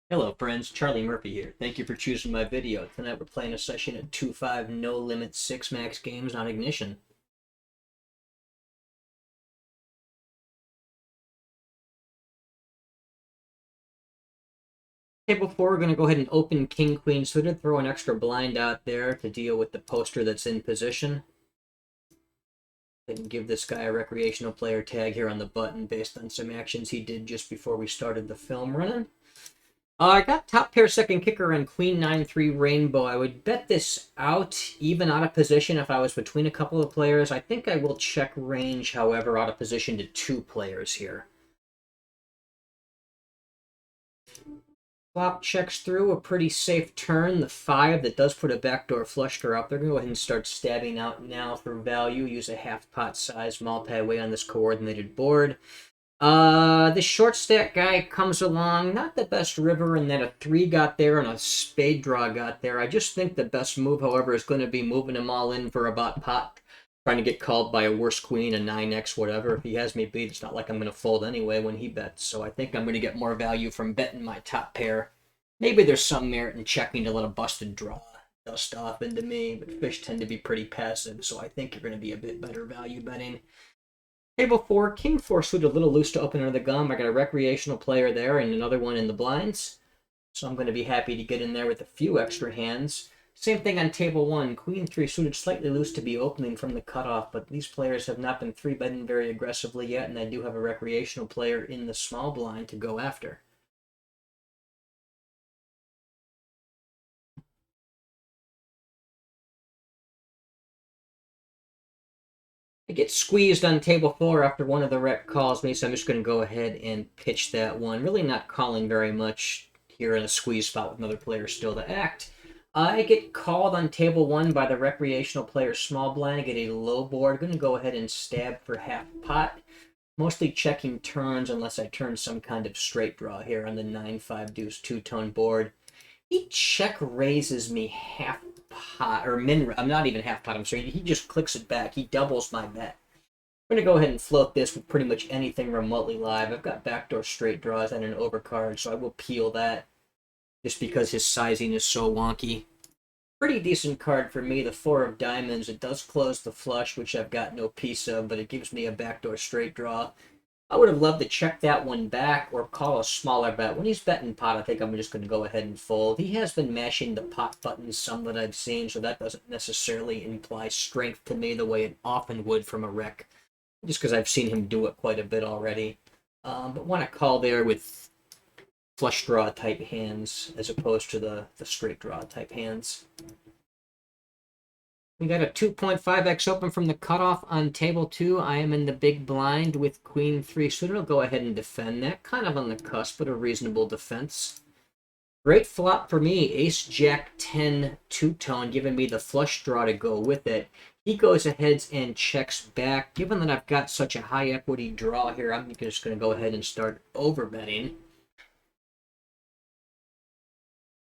Hello friends, Charlie Murphy here. Thank you for choosing my video. Tonight we're playing a session at 2-5 no limit 6 max games on Ignition. Table 4, we're going to go ahead and open King Queen suited, throw an extra blind out there to deal with the poster that's in position. And give this guy a recreational player tag here on the button based on some actions he did just before we started the film running. I got top pair second kicker and queen 9-3 rainbow. I would bet this out, even out of position if I was between a couple of players. I think I will check range, however, out of position to 2 players here. Flop checks through a pretty safe turn. The 5 that does put a backdoor flush draw up. They're going to go ahead and start stabbing out now for value. Use a half pot size multi-way on this coordinated board. The short stack guy comes along, not the best river, and then a 3 got there and a spade draw got there. I just think the best move, however, is going to be moving them all in for about pot, trying to get called by a worse queen, a 9x, whatever. If he has me beat, it's not like I'm going to fold anyway when he bets, so I think I'm going to get more value from betting my top pair. Maybe there's some merit in checking to let a busted draw dust off into me, but fish tend to be pretty passive, so I think you're going to be a bit better value betting. Table 4, King 4 suited a little loose to open under the gun. I got a recreational player there and another one in the blinds. So I'm going to be happy to get in there with a few extra hands. Same thing on table 1, Queen 3 suited slightly loose to be opening from the cutoff, but these players have not been 3-betting very aggressively yet, and I do have a recreational player in the small blind to go after. I get squeezed on table 4 after one of the rec calls me, so I'm just going to go ahead and pitch that one. Really not calling very much here in a squeeze spot with another player still to act. I get called on table 1 by the recreational player small blind. I get a low board. Going to go ahead and stab for half pot. Mostly checking turns unless I turn some kind of straight draw here on the 9-5 deuce two-tone board. He check raises me half pot, or min, I'm not even half pot, I'm sorry. He just clicks it back. He doubles my bet. I'm going to go ahead and float this with pretty much anything remotely live. I've got backdoor straight draws and an overcard, so I will peel that just because his sizing is so wonky. Pretty decent card for me, the 4 of diamonds. It does close the flush, which I've got no piece of, but it gives me a backdoor straight draw. I would have loved to check that one back or call a smaller bet. When he's betting pot, I think I'm just going to go ahead and fold. He has been mashing the pot buttons some that I've seen, so that doesn't necessarily imply strength to me the way it often would from a rec, just because I've seen him do it quite a bit already. But want to call there with flush draw type hands as opposed to the straight draw type hands. We got a 2.5x open from the cutoff on table 2. I am in the big blind with queen 3 suited. I'll go ahead and defend that. Kind of on the cusp, but a reasonable defense. Great flop for me. Ace Jack 10 two-tone, giving me the flush draw to go with it. He goes ahead and checks back. Given that I've got such a high equity draw here, I'm just going to go ahead and start overbetting.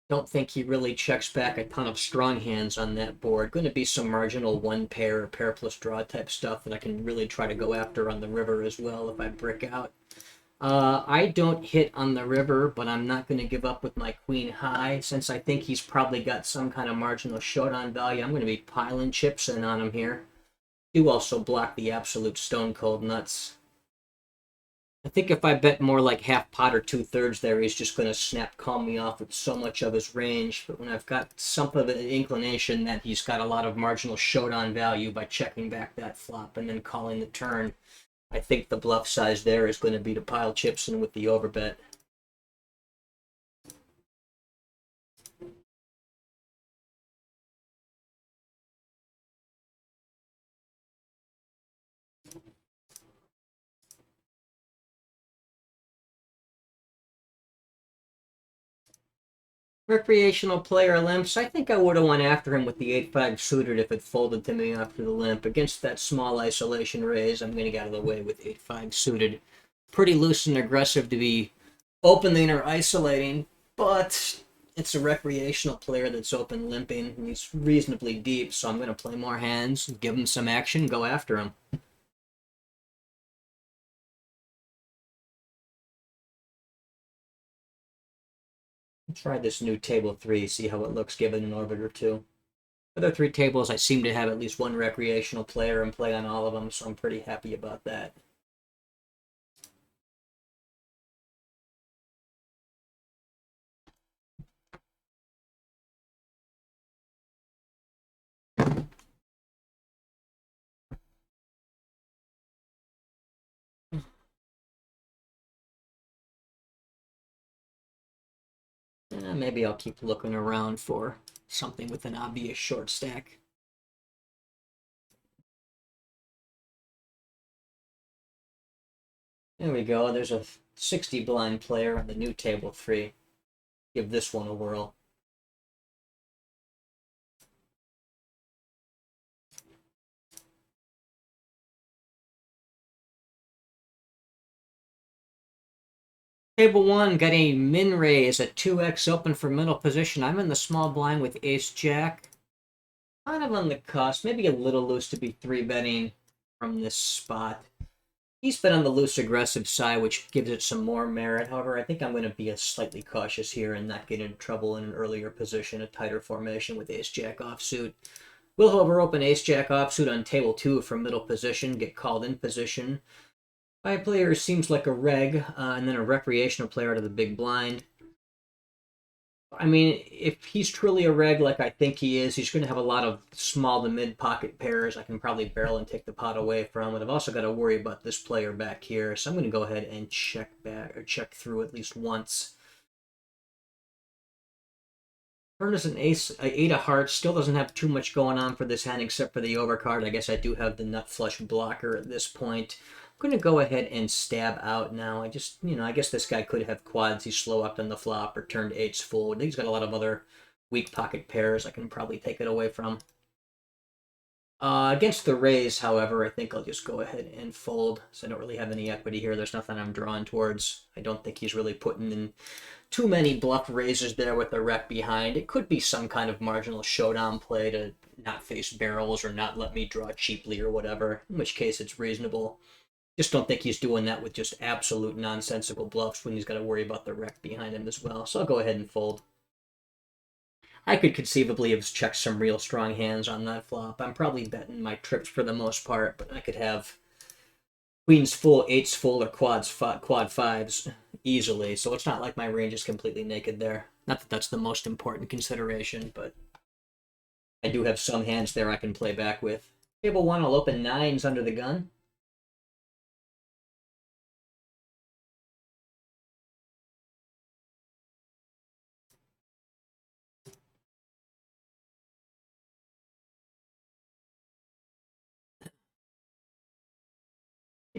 Don't think he really checks back a ton of strong hands on that board. Going to be some marginal one pair or pair plus draw type stuff that I can really try to go after on the river as well if I brick out. I don't hit on the river, but I'm not going to give up with my queen high. Since I think he's probably got some kind of marginal showdown value, I'm going to be piling chips in on him here. Do also block the absolute stone cold nuts. I think if I bet more like half pot or 2/3 there, he's just going to snap call me off with so much of his range. But when I've got some of an inclination that he's got a lot of marginal showdown value by checking back that flop and then calling the turn, I think the bluff size there is going to be to pile chips in with the overbet. Recreational player limps. I think I would have went after him with the 8-5 suited if it folded to me after the limp. Against that small isolation raise, I'm going to get out of the way with 8-5 suited. Pretty loose and aggressive to be opening or isolating, but it's a recreational player that's open limping, and he's reasonably deep, so I'm going to play more hands, give him some action, go after him. Try this new table 3, see how it looks given an orbit or two. Other 3 tables, I seem to have at least one recreational player and play on all of them, so I'm pretty happy about that. Maybe I'll keep looking around for something with an obvious short stack. There we go. There's a 60 blind player on the new table 3. Give this one a whirl. Table 1 got a min raise at 2x open for middle position. I'm in the small blind with ace-jack. Kind of on the cusp. Maybe a little loose to be 3-betting from this spot. He's been on the loose aggressive side, which gives it some more merit. However, I think I'm going to be slightly cautious here and not get into trouble in an earlier position, a tighter formation with ace-jack offsuit. Will, however, open ace-jack offsuit on table 2 from middle position, get called in position by a player who seems like a reg, and then a recreational player out of the big blind. I mean, if he's truly a reg like I think he is, he's going to have a lot of small to mid pocket pairs I can probably barrel and take the pot away from. And I've also got to worry about this player back here, so I'm going to go ahead and check back or check through at least once. Turn is an ace, 8 of hearts. Still doesn't have too much going on for this hand except for the overcard. I guess I do have the nut flush blocker at this point. I'm going to go ahead and stab out now. I guess this guy could have quads. He's slow up on the flop or turned 8s full. He's got a lot of other weak pocket pairs I can probably take it away from. Against the raise, however, I think I'll just go ahead and fold. So I don't really have any equity here. There's nothing I'm drawn towards. I don't think he's really putting in too many bluff raises there with the rep behind. It could be some kind of marginal showdown play to not face barrels or not let me draw cheaply or whatever, in which case it's reasonable. Just don't think he's doing that with just absolute nonsensical bluffs when he's got to worry about the rep behind him as well. So I'll go ahead and fold. I could conceivably have checked some real strong hands on that flop. I'm probably betting my trips for the most part, but I could have queens full, 8s full, or quad 5s easily. So it's not like my range is completely naked there. Not that that's the most important consideration, but I do have some hands there I can play back with. Table 1, I'll open 9s under the gun.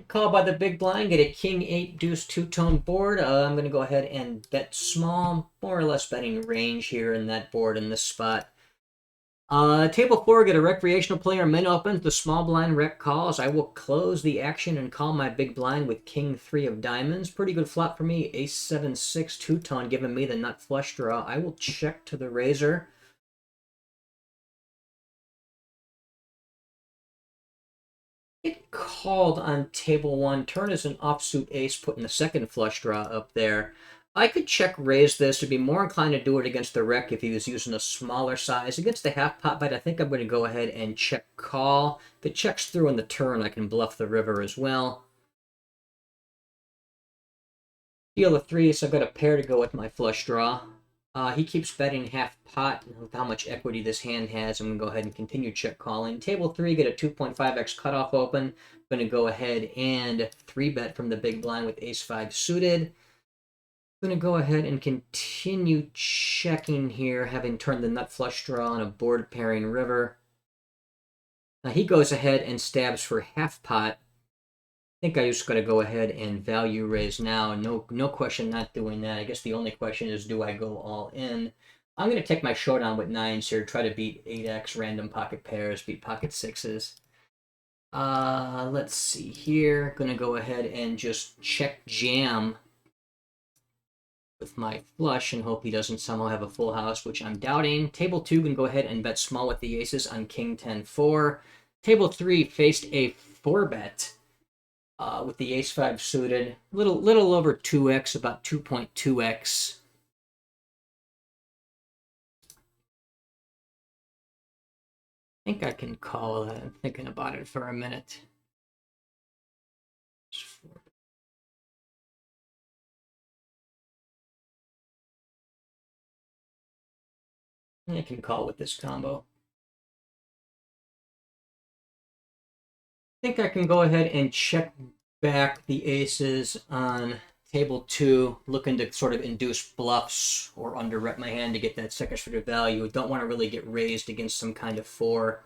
Call by the big blind, get a king 8 deuce 2-tone board. I'm going to go ahead and bet small, more or less betting range here in that board in this spot. Table 4, get a recreational player min opens, the small blind rec calls. I will close the action and call my big blind with king 3 of diamonds. Pretty good flop for me. Ace 7 6 2-tone giving me the nut flush draw. I will check to the razor. It called on table 1. Turn is an offsuit ace, putting the second flush draw up there. I could check raise this. I'd be more inclined to do it against the rec if he was using a smaller size. Against the half pot bet, I think I'm going to go ahead and check call. If it checks through in the turn, I can bluff the river as well. Deal a 3, so I've got a pair to go with my flush draw. He keeps betting half pot with how much equity this hand has. I'm going to go ahead and continue check calling. Table 3, get a 2.5x cutoff open. I'm going to go ahead and 3-bet from the big blind with ace 5 suited. I'm going to go ahead and continue checking here, having turned the nut flush draw on a board pairing river. Now he goes ahead and stabs for half pot. I think I just got to go ahead and value raise now. No question not doing that. I guess the only question is, do I go all in? I'm going to take my showdown with 9s here, try to beat 8x random pocket pairs, beat pocket 6s. Let's see here. Going to go ahead and just check jam with my flush and hope he doesn't somehow have a full house, which I'm doubting. Table 2 can go ahead and bet small with the aces on king 10-4. Table 3 faced a 4-bet. With the ace 5 suited, little over 2x, about 2.2x. think I can call that. I'm thinking about it for a minute. I can call with this combo. I think I can go ahead and check back the aces on table 2, looking to sort of induce bluffs or under-rep my hand to get that second suited value. Don't want to really get raised against some kind of 4.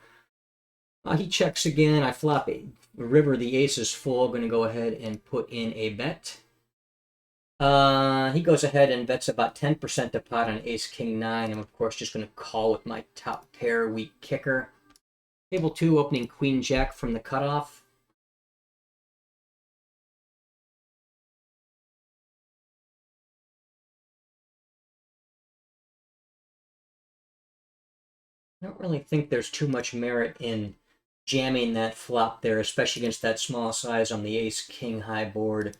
He checks again. I flop a river. The ace is full. Going to go ahead and put in a bet. He goes ahead and bets about 10% to pot on ace king 9. I'm of course just going to call with my top pair weak kicker. Table 2 opening queen jack from the cutoff. I don't really think there's too much merit in jamming that flop there, especially against that small size on the ace-king high board.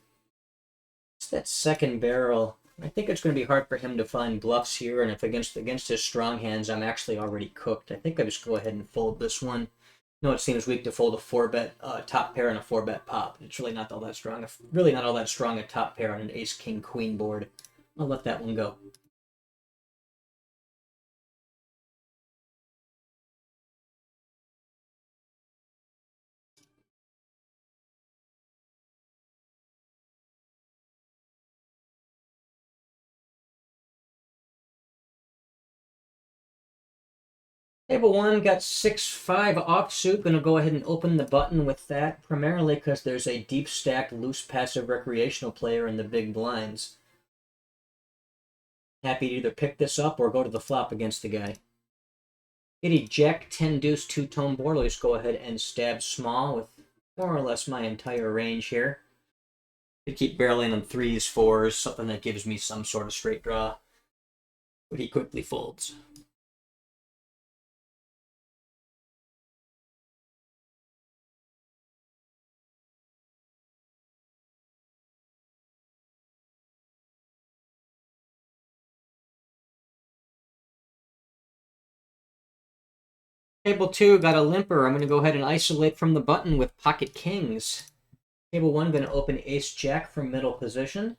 It's that second barrel. I think it's going to be hard for him to find bluffs here, and if against his strong hands, I'm actually already cooked. I think I just go ahead and fold this one. No, it seems weak to fold a 4-bet top pair and a 4-bet pop. It's really not all that strong. Really not all that strong a top pair on an ace-king-queen board. I'll let that one go. Table 1 got 6-5 offsuit. Going to go ahead and open the button with that, primarily because there's a deep stacked loose passive recreational player in the big blinds. Happy to either pick this up or go to the flop against the guy. Kitty Jack 10 deuce two-tone board. I'll just go ahead and stab small with more or less my entire range here. To keep barreling on 3s, 4s, something that gives me some sort of straight draw. But he quickly folds. Table 2 got a limper. I'm going to go ahead and isolate from the button with pocket kings. Table 1 going to open ace jack from middle position.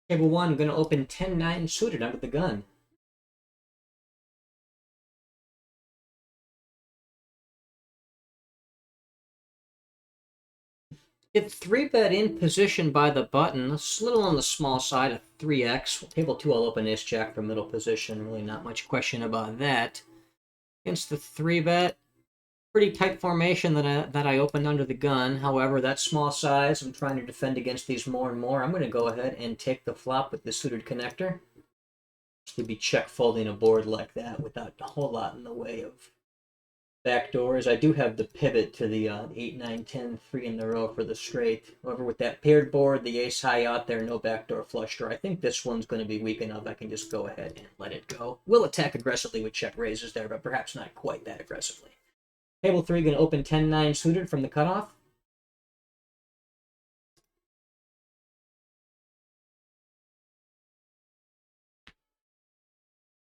Table 1 going to open 10-9 suited under the gun. Get 3-bet in position by the button. It's a little on the small side of 3x. Table 2, I'll open ace jack from middle position. Really not much question about that. Against the 3-bet, pretty tight formation that I opened under the gun. However, that small size, I'm trying to defend against these more and more. I'm going to go ahead and take the flop with the suited connector. To be check folding a board like that without a whole lot in the way of backdoors. I do have the pivot to the 8, 9, 10, 3 in the row for the straight. However, with that paired board, the ace high out there, no backdoor flush draw. I think this one's going to be weak enough. I can just go ahead and let it go. We'll attack aggressively with check raises there, but perhaps not quite that aggressively. Table 3 going to open 10-9 suited from the cutoff.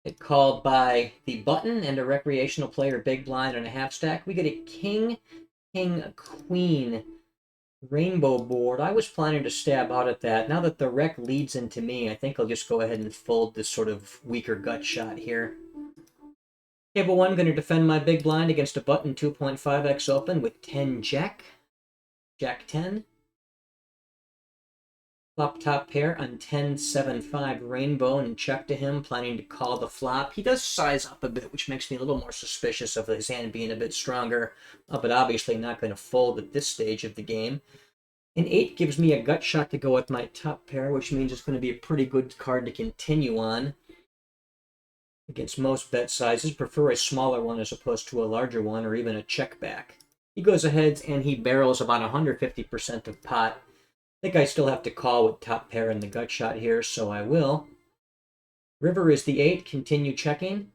It called by the button and a recreational player big blind and a half stack. We get a king, king, queen rainbow board. I was planning to stab out at that. Now that the rec leads into me, I think I'll just go ahead and fold this sort of weaker gut shot here. Table 1 going to defend my big blind against a button 2.5x open with 10 jack. Jack 10. Flop top pair on 10-7-5 rainbow and check to him, planning to call the flop. He does size up a bit, which makes me a little more suspicious of his hand being a bit stronger, but obviously not going to fold at this stage of the game. An 8 gives me a gut shot to go with my top pair, which means it's going to be a pretty good card to continue on. Against most bet sizes, prefer a smaller one as opposed to a larger one, or even a check back. He goes ahead and he barrels about 150% of pot. I think I still have to call with top pair in the gut shot here, so I will. River is the 8, continue checking.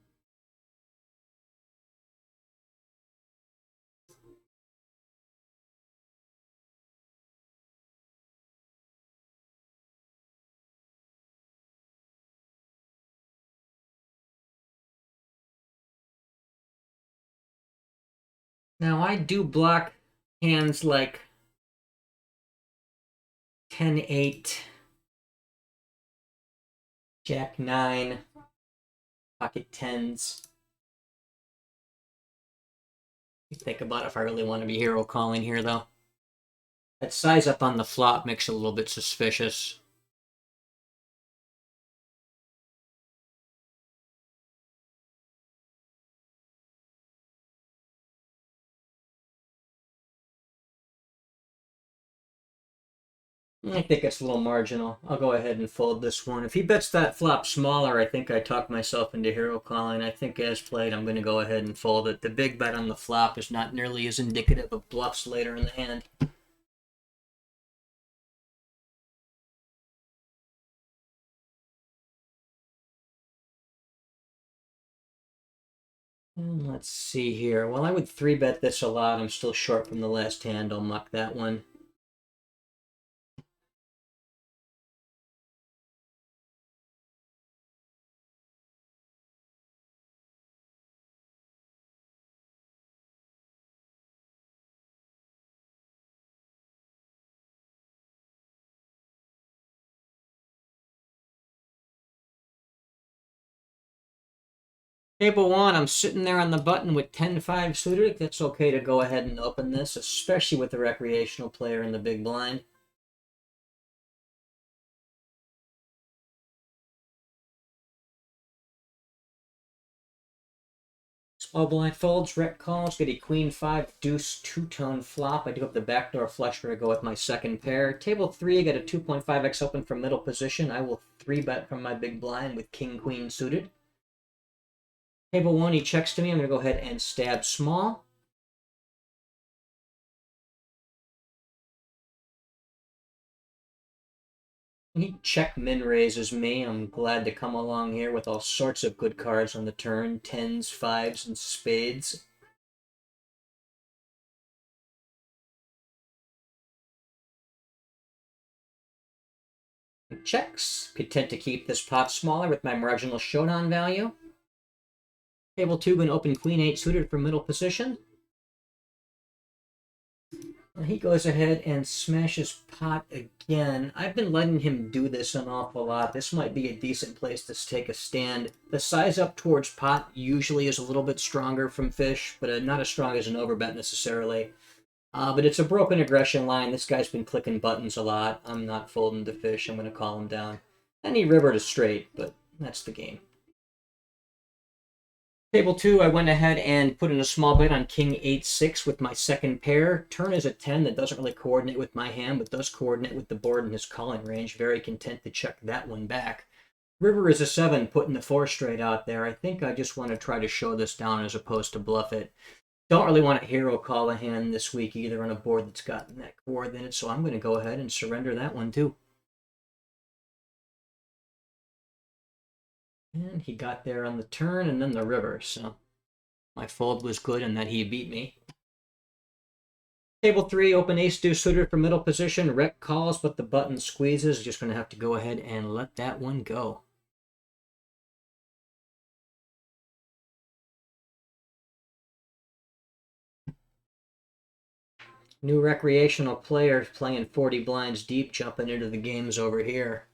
Now I do block hands like 10-8, Jack-9, pocket 10s. Think about if I really want to be hero calling here, though. That size up on the flop makes it a little bit suspicious. I think it's a little marginal. I'll go ahead and fold this one. If he bets that flop smaller, I think I talked myself into hero calling. I think as played, I'm going to go ahead and fold it. The big bet on the flop is not nearly as indicative of bluffs later in the hand. And let's see here. Well, I would 3-bet this a lot. I'm still short from the last hand. I'll muck that one. Table 1, I'm sitting there on the button with 10-5 suited. That's okay to go ahead and open this, especially with the recreational player in the big blind. Small blind folds, rec calls, get a queen-5 deuce two-tone flop. I do have the backdoor flush where I go with my second pair. Table 3, I get a 2.5x open from middle position. I will 3-bet from my big blind with king-queen suited. Table 1, he checks to me. I'm going to go ahead and stab small. He check min raises me. I'm glad to come along here with all sorts of good cards on the turn. 10s, 5s, and spades. Checks. Content to keep this pot smaller with my marginal showdown value. Table 2, going to open queen 8 suited for middle position. And he goes ahead and smashes pot again. I've been letting him do this an awful lot. This might be a decent place to take a stand. The size up towards pot usually is a little bit stronger from fish, but not as strong as an overbet necessarily. But it's a broken aggression line. This guy's been clicking buttons a lot. I'm not folding to fish. I'm going to call him down. And he rivered a straight, but that's the game. Table 2, I went ahead and put in a small bet on king 8-6 with my second pair. Turn is a 10 that doesn't really coordinate with my hand, but does coordinate with the board in his calling range. Very content to check that one back. River is a 7, putting the 4 straight out there. I think I just want to try to show this down as opposed to bluff it. Don't really want to hero call a hand this week either on a board that's got that board in it, so I'm going to go ahead and surrender that one too. And he got there on the turn and then the river, so my fold was good in that he beat me. Table 3, open ace deuce suited for middle position. Rec calls, but the button squeezes. Just going to have to go ahead and let that one go. New recreational players playing 40 blinds deep, jumping into the games over here.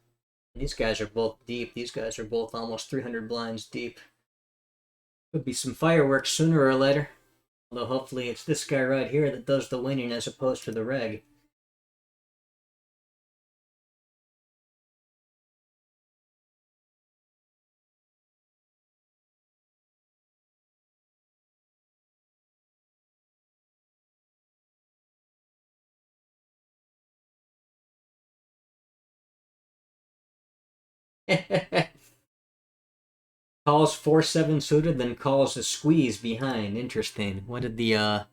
These guys are both deep. These guys are both almost 300 blinds deep. Could be some fireworks sooner or later. Although hopefully it's this guy right here that does the winning as opposed to the reg. Calls 4-7 suited, then calls a squeeze behind. Interesting. What did the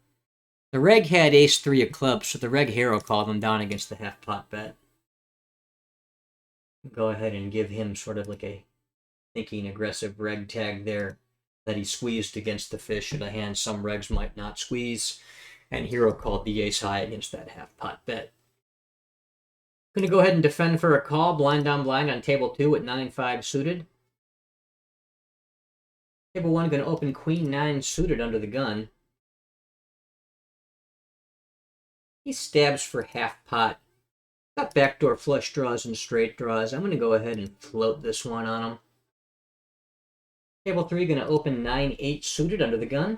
reg had ace-3 of clubs, so the reg hero called him down against the half pot bet. Go ahead and give him sort of like a thinking aggressive reg tag there that he squeezed against the fish in a hand some regs might not squeeze. And Hero called the ace high against that half pot bet. Going to go ahead and defend for a call, blind on blind on table 2 at 9-5 suited. Table 1 going to open queen 9 suited under the gun. He stabs for half pot. Got backdoor flush draws and straight draws. I'm going to go ahead and float this one on him. Table 3 going to open 9-8 suited under the gun.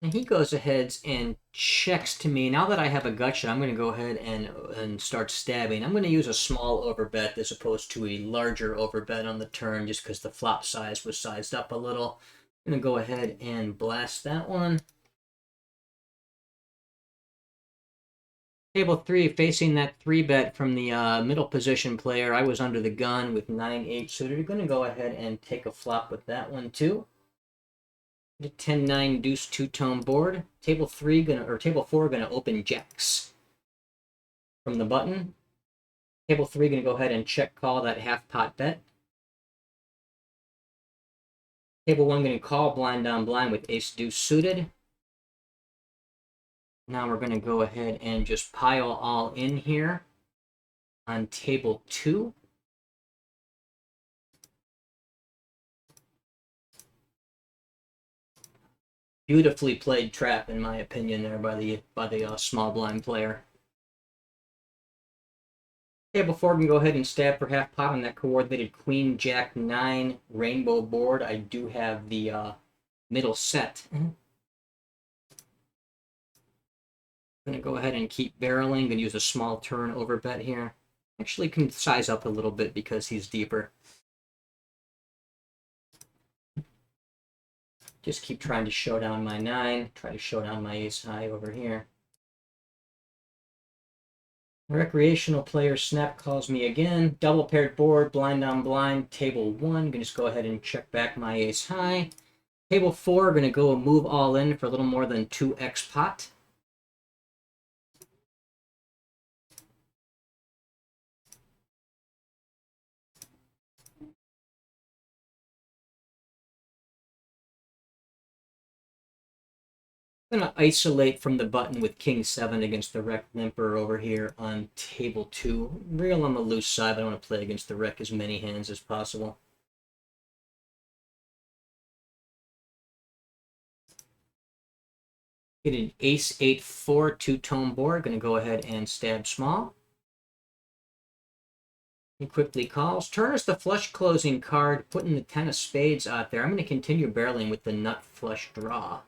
And he goes ahead and checks to me. Now that I have a gut shot, I'm going to go ahead and start stabbing. I'm going to use a small overbet as opposed to a larger overbet on the turn just because the flop size was sized up a little. I'm going to go ahead and blast that one. Table 3, facing that 3-bet from the middle position player. I was under the gun with 9-8 suited. I'm going to go ahead and take a flop with that one too. 10-9 deuce two-tone board. Table 4 gonna open jacks from the button. Table 3 gonna go ahead and check call that half pot bet. Table 1 gonna call blind on blind with ace deuce suited. Now we're gonna go ahead and just pile all in here on table 2. Beautifully played trap, in my opinion, there by the small blind player. Table 4 can go ahead and stab for half pot on that coordinated queen jack 9 rainbow board. I do have the middle set. I'm going to go ahead and keep barreling and use a small turn over bet here. Actually can size up a little bit because he's deeper. Just keep trying to show down my 9. Try to show down my ace high over here. Recreational player Snap calls me again. Double paired board, blind on blind. Table 1, gonna just go ahead and check back my ace high. Table 4, gonna go move all in for a little more than 2x pot. I'm going to isolate from the button with king 7 against the rec limper over here on table 2. Real on the loose side, but I want to play against the rec as many hands as possible. Get an ace 8-4 two-tone board. Going to go ahead and stab small. He quickly calls. Turn is the flush closing card, putting the 10 of spades out there. I'm going to continue barreling with the nut flush draw.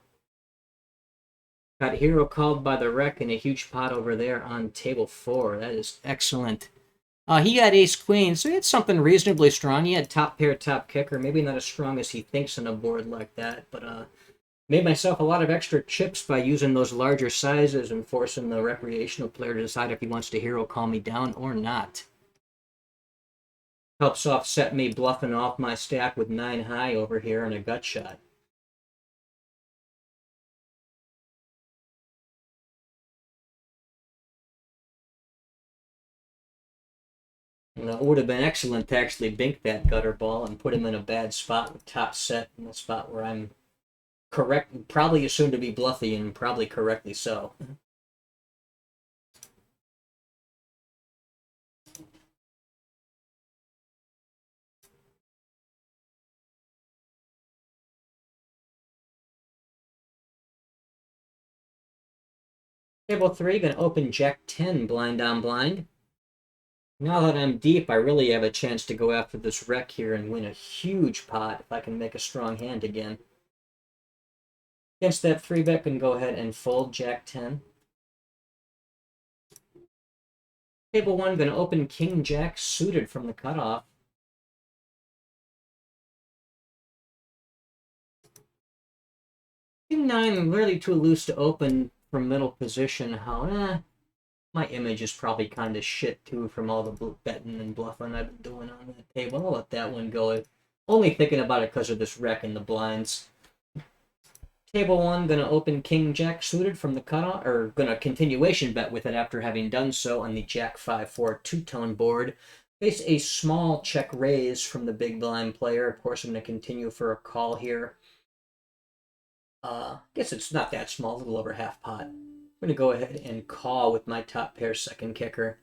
Got Hero called by the rec and a huge pot over there on table 4. That is excellent. He had ace queen, so he had something reasonably strong. He had top pair, top kicker. Maybe not as strong as he thinks on a board like that, but made myself a lot of extra chips by using those larger sizes and forcing the recreational player to decide if he wants to Hero call me down or not. Helps offset me bluffing off my stack with 9 high over here and a gut shot. And it would have been excellent to actually bink that gutter ball and put him in a bad spot with top set, in a spot where I'm correct, probably assumed to be bluffy, and probably correctly so. Table 3, gonna open Jack 10 blind on blind. Now that I'm deep, I really have a chance to go after this wreck here and win a huge pot if I can make a strong hand again. Against that 3-bet, can go ahead and fold Jack 10. Table 1, gonna open King Jack suited from the cutoff. King 9 really too loose to open from middle position. My image is probably kind of shit too from all the betting and bluffing I've been doing on that table. I'll let that one go. Only thinking about it because of this wreck in the blinds. Table 1, gonna open King Jack suited from the cutoff, or gonna continuation bet with it after having done so on the Jack 5-4 two-tone board. Face a small check raise from the big blind player. Of course, I'm gonna continue for a call here. Guess it's not that small, a little over half pot. I'm gonna go ahead and call with my top pair second kicker.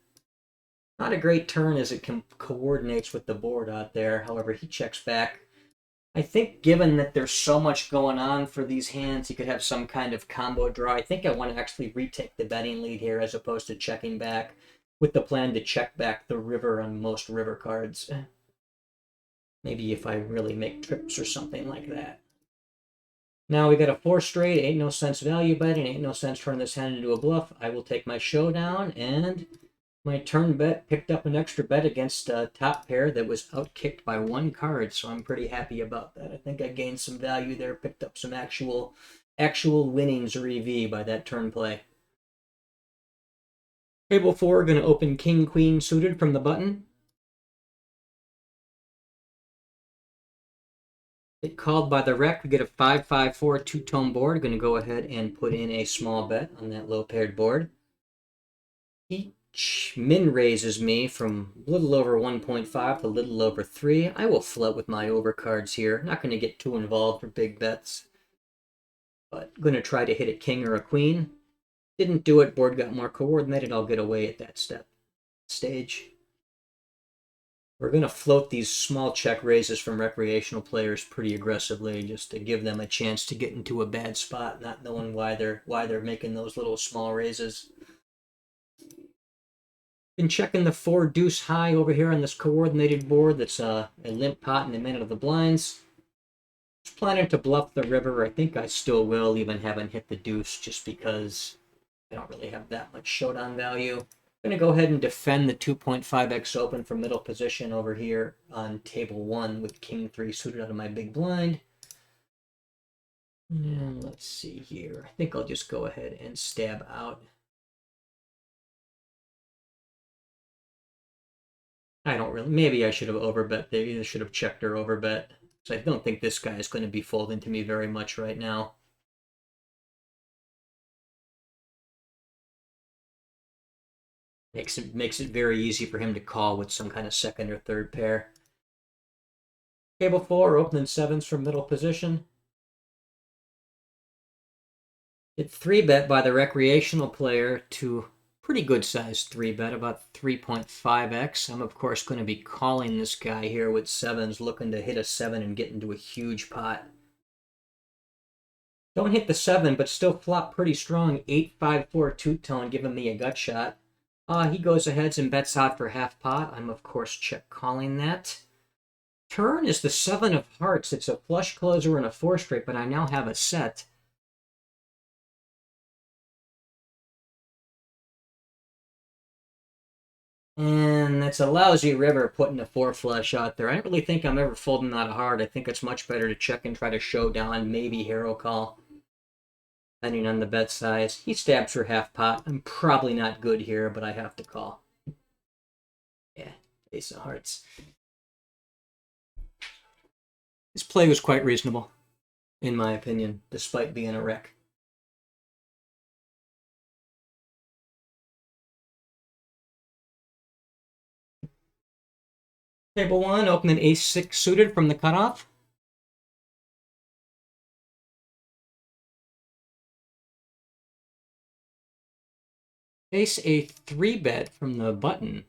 Not a great turn as it coordinates with the board out there. However, he checks back. I think given that there's so much going on for these hands, he could have some kind of combo draw. I think I want to actually retake the betting lead here as opposed to checking back with the plan to check back the river on most river cards. Maybe if I really make trips or something like that. Now we got a 4 straight, ain't no sense value betting, ain't no sense turning this hand into a bluff. I will take my showdown, and my turn bet picked up an extra bet against a top pair that was outkicked by 1 card, so I'm pretty happy about that. I think I gained some value there, picked up some actual winnings or EV by that turn play. Table 4, going to open King Queen suited from the button. It called by the rec. We get a 5-5-4 two-tone board. Going to go ahead and put in a small bet on that low paired board. He min raises me from a little over 1.5 to a little over 3. I will float with my overcards here. Not going to get too involved for big bets. But going to try to hit a king or a queen. Didn't do it. Board got more coordinated. I'll get away at that stage. We're going to float these small check raises from recreational players pretty aggressively just to give them a chance to get into a bad spot, not knowing why they're making those little small raises. Been checking the 4 deuce high over here on this coordinated board that's a limp pot in the minute of the blinds. Just planning to bluff the river. I think I still will, even haven't hit the deuce just because I don't really have that much showdown value. I'm going to go ahead and defend the 2.5x open from middle position over here on table 1 with king 3 suited out of my big blind. And let's see here. I think I'll just go ahead and stab out. I don't really. Maybe I should have overbet. Maybe I should have checked or overbet. So I don't think this guy is going to be folding to me very much right now. Makes it very easy for him to call with some kind of second or third pair. Table 4, opening 7s from middle position. It 3-bet by the recreational player to pretty good size 3-bet, about 3.5x. I'm of course going to be calling this guy here with 7s, looking to hit a 7 and get into a huge pot. Don't hit the 7, but still flop pretty strong. 8-5-4 two-tone, giving me a gut shot. He goes ahead and bets out for half pot. I'm of course check calling that. Turn is the 7 of hearts. It's a flush closer and a 4 straight, but I now have a set. And that's a lousy river putting a 4 flush out there. I don't really think I'm ever folding that hard. I think it's much better to check and try to show down, maybe hero call, depending on the bet size. He stabs for half pot. I'm probably not good here, but I have to call. Yeah, ace of hearts. His play was quite reasonable, in my opinion, despite being a wreck. Table 1, opening ace-6 suited from the cutoff. Face a 3-bet from the button.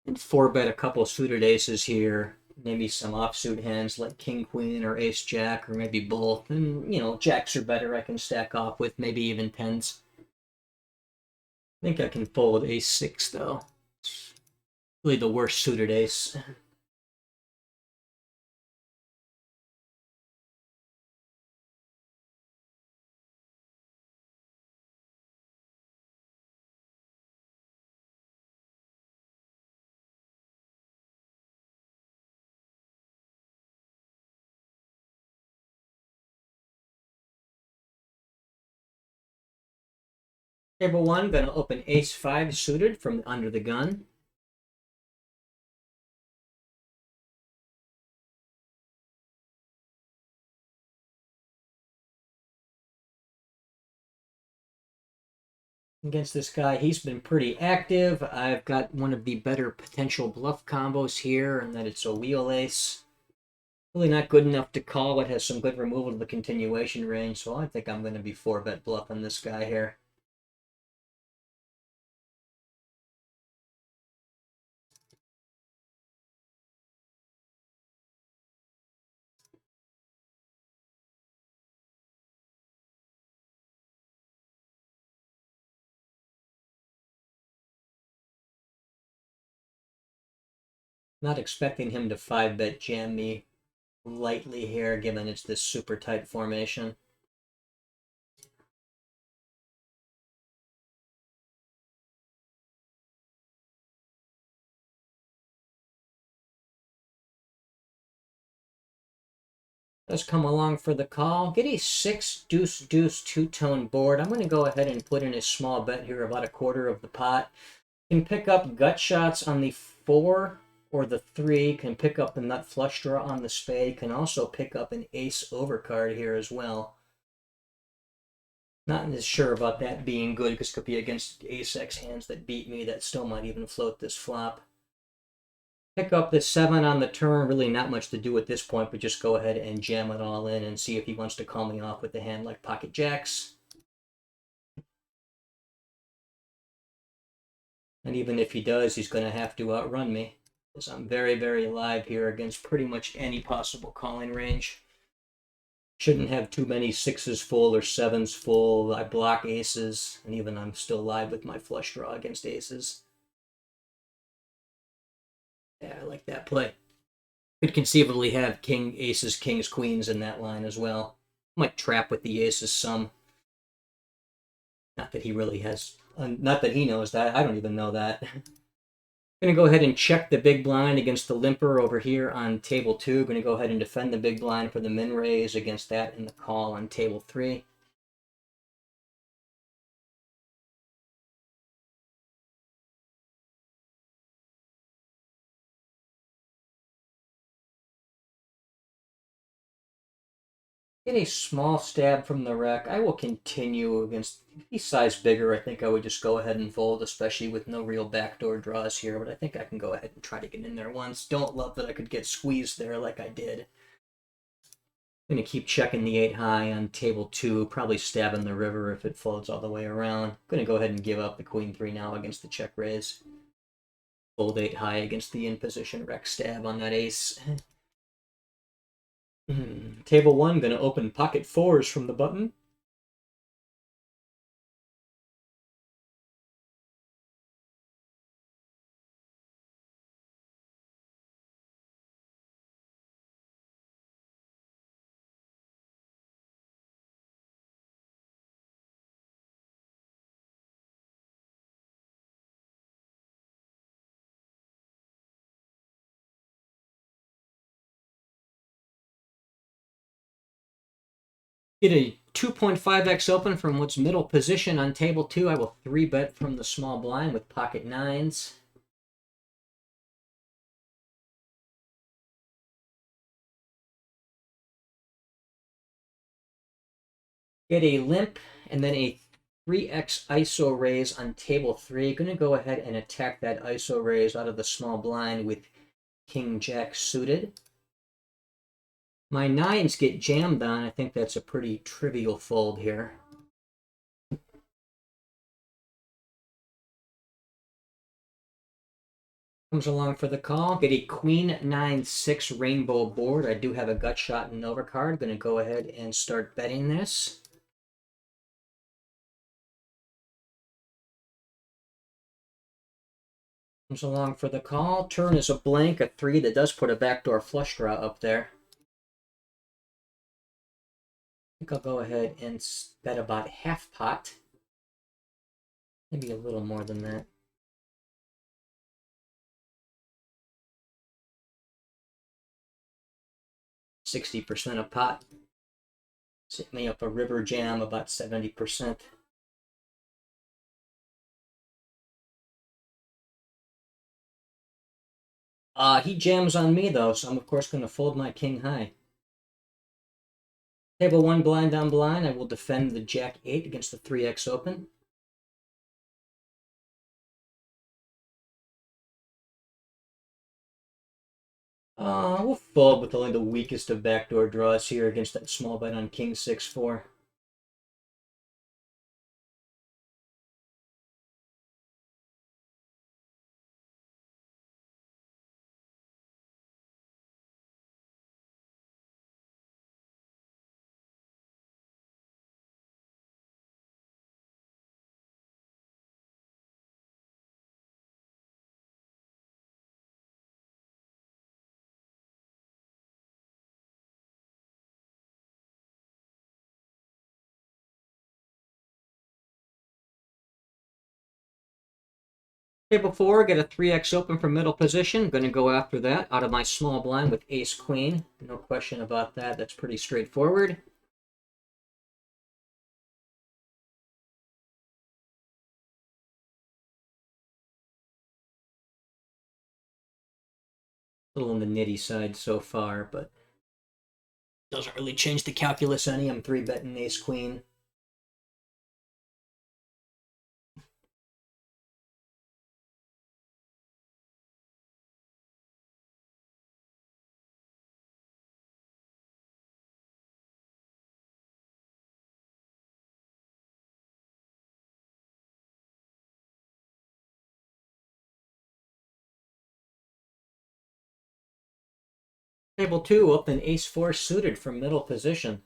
And 4-bet a couple suited aces here. Maybe some offsuit hands like king queen or ace jack, or maybe both. And, you know, jacks are better I can stack off with, maybe even 10s. I think I can fold ace-6 though. It's really the worst suited ace. Table 1, gonna open ace-5 suited from under the gun. against this guy. He's been pretty active. I've got one of the better potential bluff combos here, and that it's a wheel ace. Really not good enough to call, but has some good removal to the continuation range, so I think I'm going to be 4-bet bluffing this guy here. Not expecting him to 5-bet jam me lightly here, given it's this super tight formation. Does come along for the call. Get a 6 deuce deuce two-tone board. I'm going to go ahead and put in a small bet here, about a quarter of the pot. Can pick up gut shots on the 4 or the 3. Can pick up the nut flush draw on the spade. Can also pick up an ace overcard here as well. Not as sure about that being good, because it could be against ace-x hands that beat me that still might even float this flop. Pick up the 7 on the turn. Really not much to do at this point, but just go ahead and jam it all in and see if he wants to call me off with a hand like pocket jacks. And even if he does, he's going to have to outrun me, because I'm very, very live here against pretty much any possible calling range. Shouldn't have too many 6s full or 7s full. I block aces, and even I'm still live with my flush draw against aces. Yeah, I like that play. Could conceivably have king, aces, kings, queens in that line as well. Might trap with the aces some. Not that he really has, not that he knows that. I don't even know that. Going to go ahead and check the big blind against the limper over here on table 2. Going to go ahead and defend the big blind for the min raise against that in the call on table 3. Get a small stab from the rack. I will continue against, if he's size bigger, I think I would just go ahead and fold, especially with no real backdoor draws here, but I think I can go ahead and try to get in there once. Don't love that I could get squeezed there like I did. I'm going to keep checking the 8 high on table 2, probably stabbing the river if it floats all the way around. I'm going to go ahead and give up the queen 3 now against the check raise. Fold 8 high against the in position rec stab on that ace. Table 1, going to open pocket 4s from the button. Get a 2.5x open from what's middle position on table 2. I will 3-bet from the small blind with pocket 9s. Get a limp and then a 3x ISO raise on table 3. Going to go ahead and attack that ISO raise out of the small blind with king jack suited. My 9s get jammed on. I think that's a pretty trivial fold here. Comes along for the call. Get a queen 9-6 rainbow board. I do have a gut shot and overcard. Going to go ahead and start betting this. Comes along for the call. Turn is a blank, a 3 that does put a backdoor flush draw up there. I think I'll go ahead and bet about half pot. Maybe a little more than that. $60% a pot. Set me up a river jam about 70%. He jams on me though, so I'm of course going to fold my king high. Table 1 blind on blind. I will defend the jack 8 against the 3x open. We'll fold with only the weakest of backdoor draws here against that small bet on King 6-4. Table 4, get a 3x open from middle position. Going to go after that out of my small blind with ace queen. No question about that. That's pretty straightforward. A little on the nitty side so far, but doesn't really change the calculus any. I'm 3-betting ace queen. Table 2, open ace-4 suited from middle position.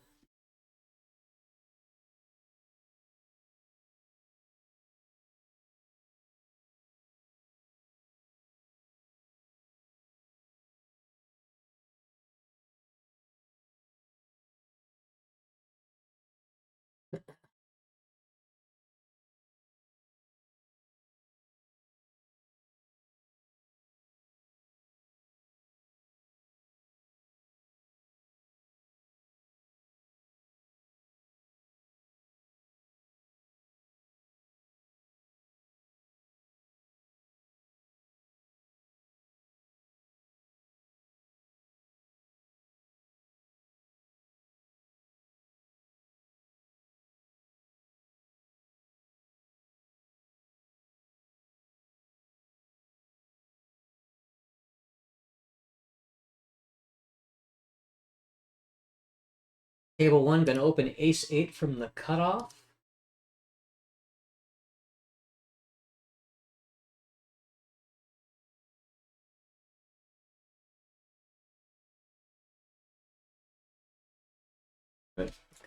Table 1, going to open ace-8 from the cutoff.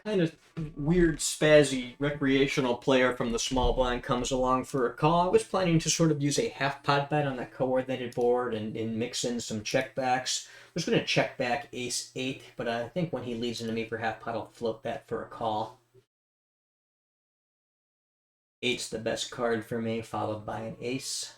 Kind of weird, spazzy recreational player from the small blind comes along for a call. I was planning to sort of use a half pot bet on that coordinated board and mix in some checkbacks. I was going to check back ace-8, but I think when he leads into me for half pot, I'll flip that for a call. 8's the best card for me, followed by an ace.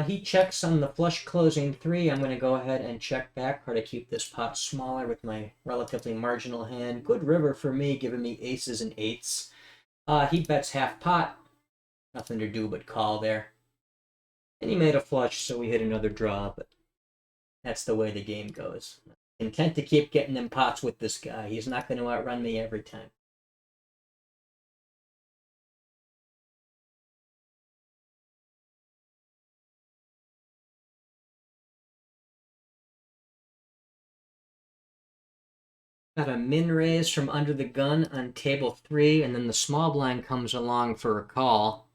He checks on the flush closing 3. I'm going to go ahead and check back, try to keep this pot smaller with my relatively marginal hand. Good river for me, giving me aces and 8s. He bets half pot. Nothing to do but call there. And he made a flush, so we hit another draw, but that's the way the game goes. Intent to keep getting them pots with this guy. He's not going to outrun me every time. Got a min raise from under the gun on table 3, and then the small blind comes along for a call.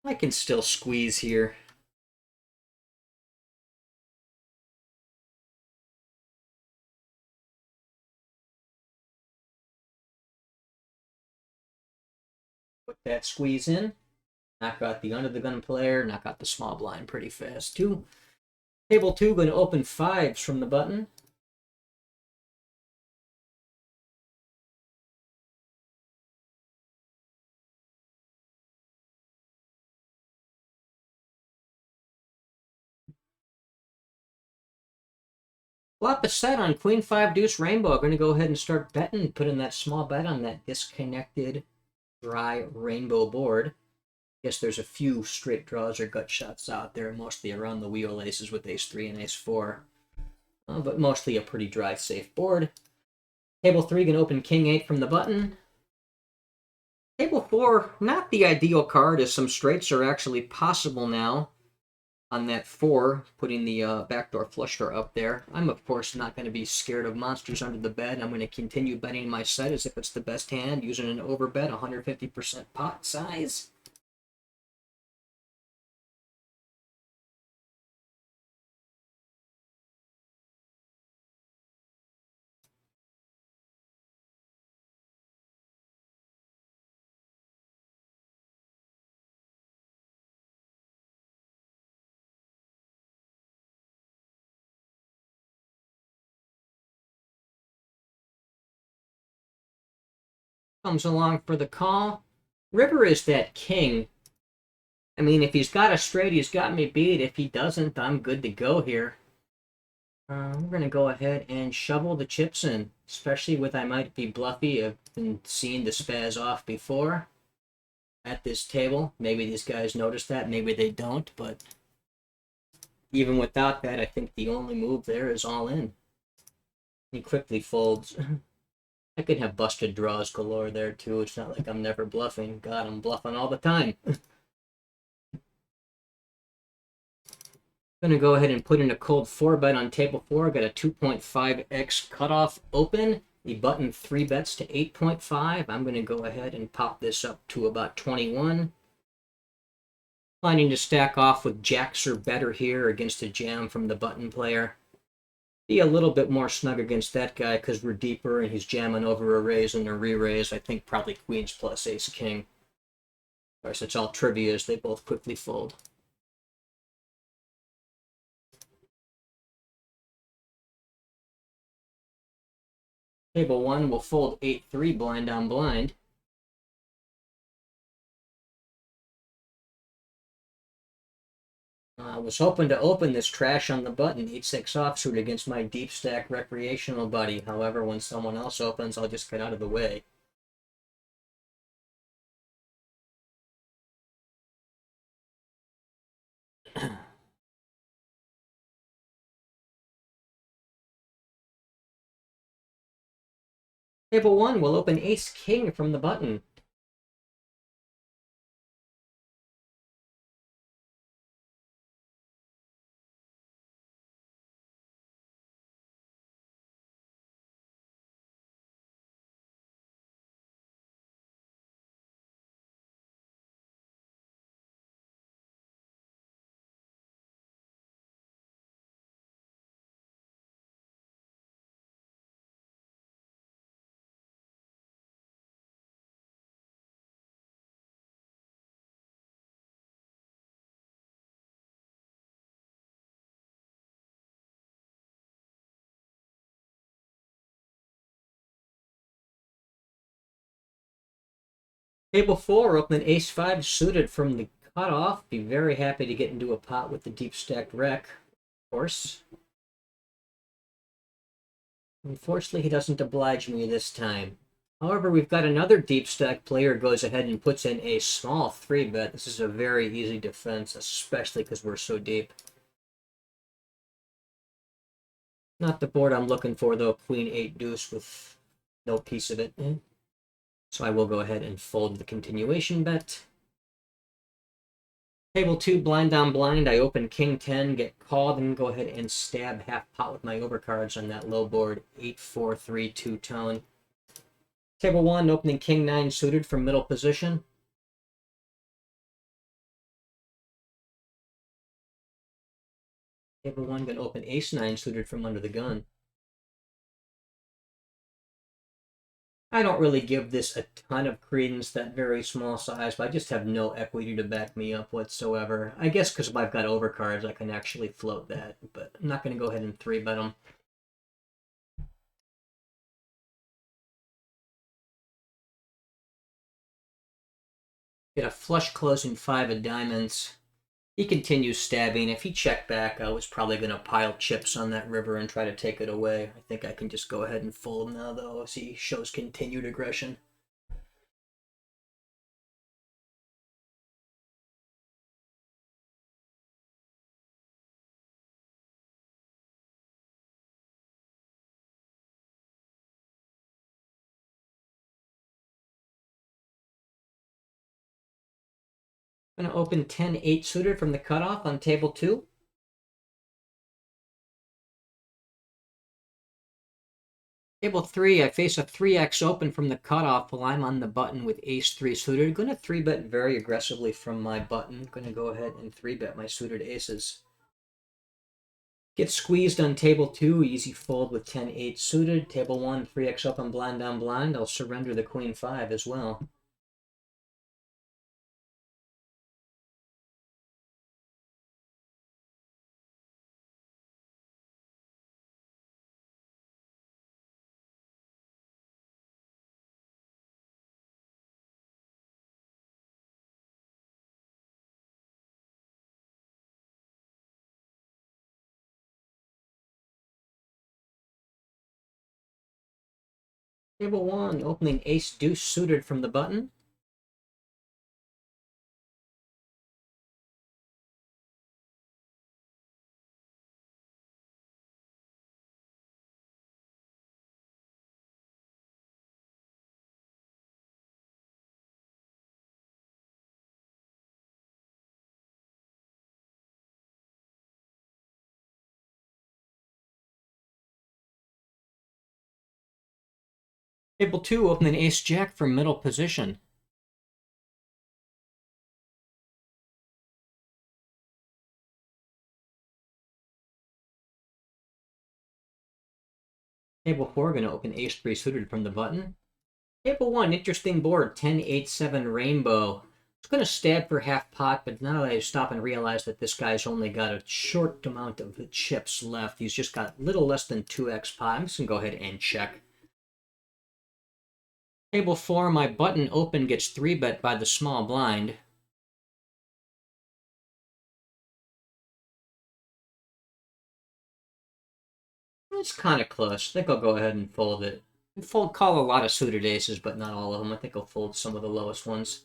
I can still squeeze here. Put that squeeze in. Knock out the under the gun player, knock out the small blind pretty fast too. Table 2, going to open 5s from the button. Flop a set on Queen 5 Deuce Rainbow. I'm going to go ahead and start betting, put in that small bet on that disconnected dry rainbow board. Guess there's a few straight draws or gut shots out there, mostly around the wheel aces with ace-3 and ace-4. But mostly a pretty dry, safe board. Table 3, going to open King 8 from the button. Table 4, not the ideal card, as some straights are actually possible now. on that 4, putting the backdoor flush draw up there. I'm, of course, not going to be scared of monsters under the bed. I'm going to continue betting my set as if it's the best hand, using an overbet, 150% pot size. Comes along for the call. River is that king. I mean, if he's got a straight, he's got me beat. If he doesn't, I'm good to go here. We're going to go ahead and shovel the chips in, especially with I might be bluffy. I've been seeing the spaz off before at this table. Maybe these guys notice that, maybe they don't, but even without that, I think the only move there is all in. He quickly folds. I could have busted draws galore there too. It's not like I'm never bluffing. God, I'm bluffing all the time. Gonna go ahead and put in a cold 4-bet on table 4. Got a 2.5x cutoff open. The button 3 bets to 8.5. I'm gonna go ahead and pop this up to about 21. Planning to stack off with jacks or better here against a jam from the button player. Be a little bit more snug against that guy because we're deeper and he's jamming over a raise and a re-raise. I think probably queens plus ace king. Of course, it's all trivia as they both quickly fold. Table 1 will fold 8-3 blind on blind. I was hoping to open this trash on the button, 8-6 offsuit against my deep stack recreational buddy. However, when someone else opens, I'll just get out of the way. Table 1 will open ace-king from the button. Table 4, open ace-5 suited from the cutoff. Be very happy to get into a pot with the deep stacked rec, of course. Unfortunately, he doesn't oblige me this time. However, we've got another deep stack player goes ahead and puts in a small 3-bet. This is a very easy defense, especially because we're so deep. Not the board I'm looking for, though. Queen 8 deuce with no piece of it. So I will go ahead and fold the continuation bet. Table 2, blind on blind. I open king 10, get called, and go ahead and stab half pot with my overcards on that low board. 8-4-3 two-tone. Table 1, opening king 9 suited from middle position. Table 1, gonna open ace 9 suited from under the gun. I don't really give this a ton of credence, that very small size, but I just have no equity to back me up whatsoever. I guess because I've got overcards, I can actually float that, but I'm not going to go ahead and 3-bet them. Get a flush closing 5 of diamonds. He continues stabbing. If he checked back, I was probably going to pile chips on that river and try to take it away. I think I can just go ahead and fold now, though, as he shows continued aggression. I'm going to open 10-8 suited from the cutoff on table 2. Table 3, I face a 3x open from the cutoff while I'm on the button with ace-3 suited. Going to 3-bet very aggressively from my button. Going to go ahead and 3-bet my suited aces. Get squeezed on table 2, easy fold with 10-8 suited. Table 1, 3x open blind on blind. I'll surrender the queen 5 as well. Table 1, opening ace-deuce suited from the button. Table 2, opening ace-jack from middle position. Table 4, going to open ace-3 suited from the button. Table 1, interesting board, 10-8-7 rainbow. It's going to stab for half pot, but now I stop and realize that this guy's only got a short amount of the chips left. He's just got a little less than 2x pot. I'm just going to go ahead and check. Table 4, my button open gets 3-bet by the small blind. It's kind of close. I think I'll go ahead and fold it. Call a lot of suited aces, but not all of them. I think I'll fold some of the lowest ones.